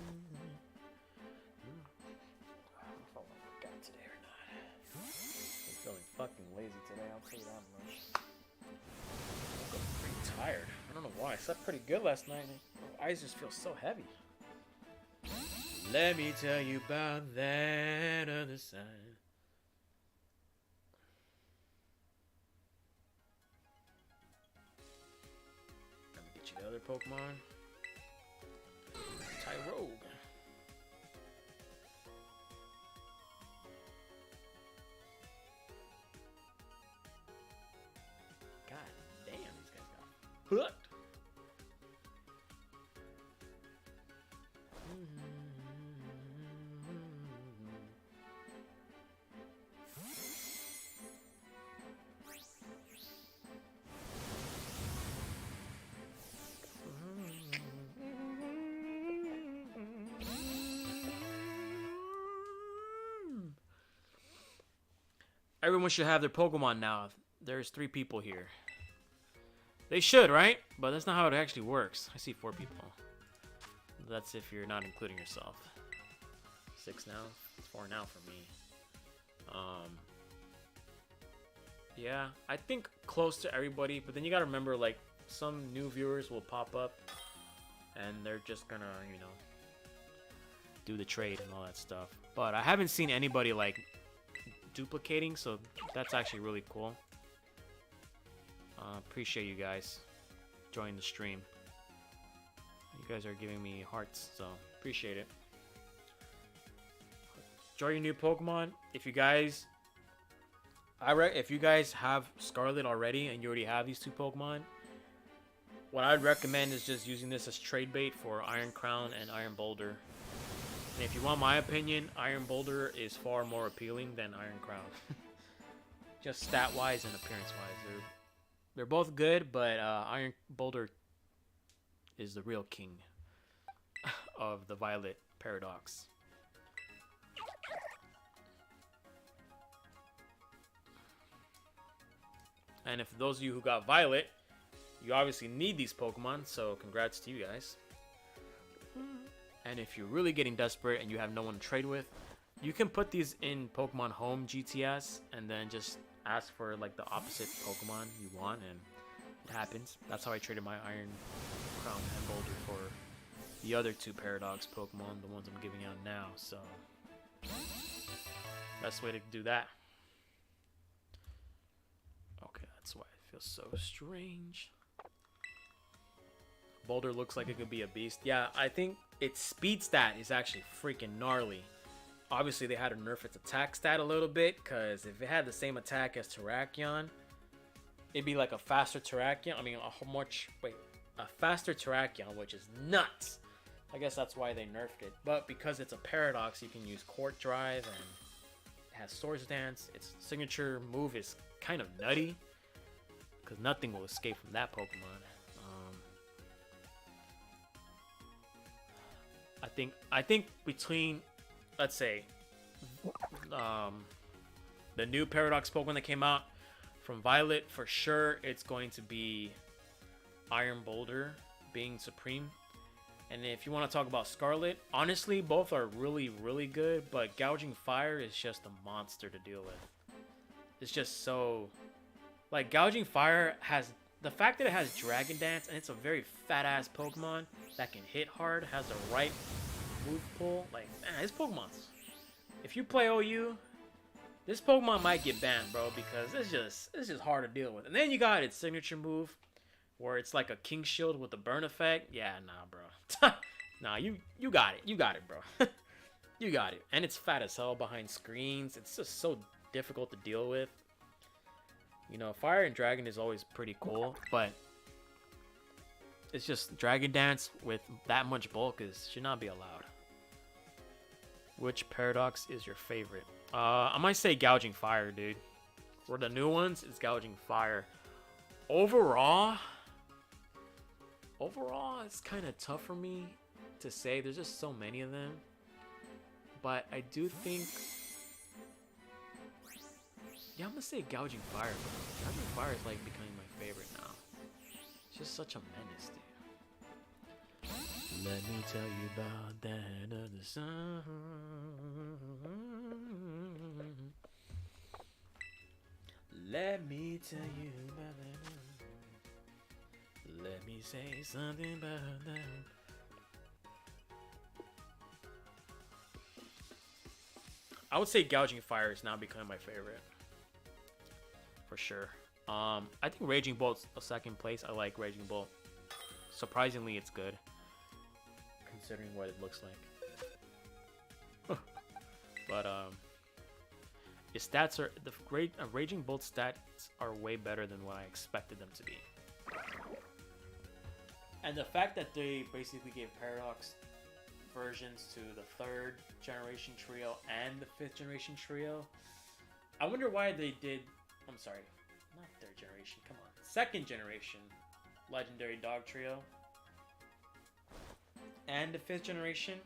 I don't know if I want to work out today or not. Feeling fucking lazy today, I'll tell you that much. Woke up pretty tired. I don't know why. I slept pretty good last night. My eyes just feel so heavy. Let me tell you about that other side. Let me get you the other Pokemon. Tyrogue. God damn, these guys got hooked. Everyone should have their Pokemon now. There's 3 people here. They should, right? But that's not how it actually works. I see 4 people. That's if you're not including yourself. 6 now. It's 4 now for me. Yeah, I think close to everybody. But then you gotta remember, like, some new viewers will pop up. And they're just gonna, you know, do the trade and all that stuff. But I haven't seen anybody, like, duplicating, so that's actually really cool. Appreciate you guys joining the stream. You guys are giving me hearts, so appreciate it. Enjoy your new Pokemon. If you guys have Scarlet already and you already have these 2 Pokemon, what I'd recommend is just using this as trade bait for Iron Crown and Iron Boulder. And if you want my opinion, Iron Boulder is far more appealing than Iron Crown. Just stat-wise and appearance-wise. They're both good, but Iron Boulder is the real king of the Violet Paradox. And if those of you who got Violet, you obviously need these Pokemon, so congrats to you guys. And if you're really getting desperate and you have no one to trade with, you can put these in Pokemon Home GTS and then just ask for like the opposite Pokemon you want, and it happens. That's how I traded my Iron Crown and Boulder for the other 2 Paradox Pokemon, the ones I'm giving out now. So, best way to do that. Okay, that's why it feels so strange. Boulder looks like it could be a beast. Yeah, I think its speed stat is actually freaking gnarly. Obviously, they had to nerf its attack stat a little bit, because if it had the same attack as Terrakion, it'd be like a faster Terrakion. I mean, a faster Terrakion, which is nuts. I guess that's why they nerfed it. But because it's a Paradox, you can use Court Drive, and it has Swords Dance. Its signature move is kind of nutty, because nothing will escape from that Pokemon. I think between, let's say, the new Paradox Pokemon that came out from Violet, for sure it's going to be Iron Boulder being supreme. And if you want to talk about Scarlet, honestly, both are really, really good, but Gouging Fire is just a monster to deal with. It's just so, like, Gouging Fire has the fact that it has Dragon Dance, and it's a very fat-ass Pokemon that can hit hard, has the right move pull. Like, man, this Pokemon's... If you play OU, this Pokemon might get banned, bro, because it's just hard to deal with. And then you got its signature move, where it's like a King Shield with a burn effect. Yeah, nah, bro. Nah, you got it. You got it, bro. You got it. And it's fat as hell behind screens. It's just so difficult to deal with. You know, Fire and Dragon is always pretty cool, but it's just Dragon Dance with that much bulk should not be allowed. Which Paradox is your favorite? I might say Gouging Fire, dude. For the new ones, it's Gouging Fire. Overall, it's kind of tough for me to say. There's just so many of them. But I do think... Yeah, I'm gonna say Gouging Fire, bro. Gouging Fire is like becoming my favorite now. It's just such a menace, dude. Let me tell you about that other side. Let me tell you about that. Let me say something about that. I would say Gouging Fire is now becoming my favorite. For sure. I think Raging Bolt's a second place. I like Raging Bolt. Surprisingly, it's good. Considering what it looks like. But, his stats are... Raging Bolt stats are way better than what I expected them to be. And the fact that they basically gave Paradox versions to the 3rd generation trio and the 5th generation trio. I wonder why they did... I'm sorry. Not 3rd generation. Come on. 2nd generation legendary dog trio. And the 5th generation.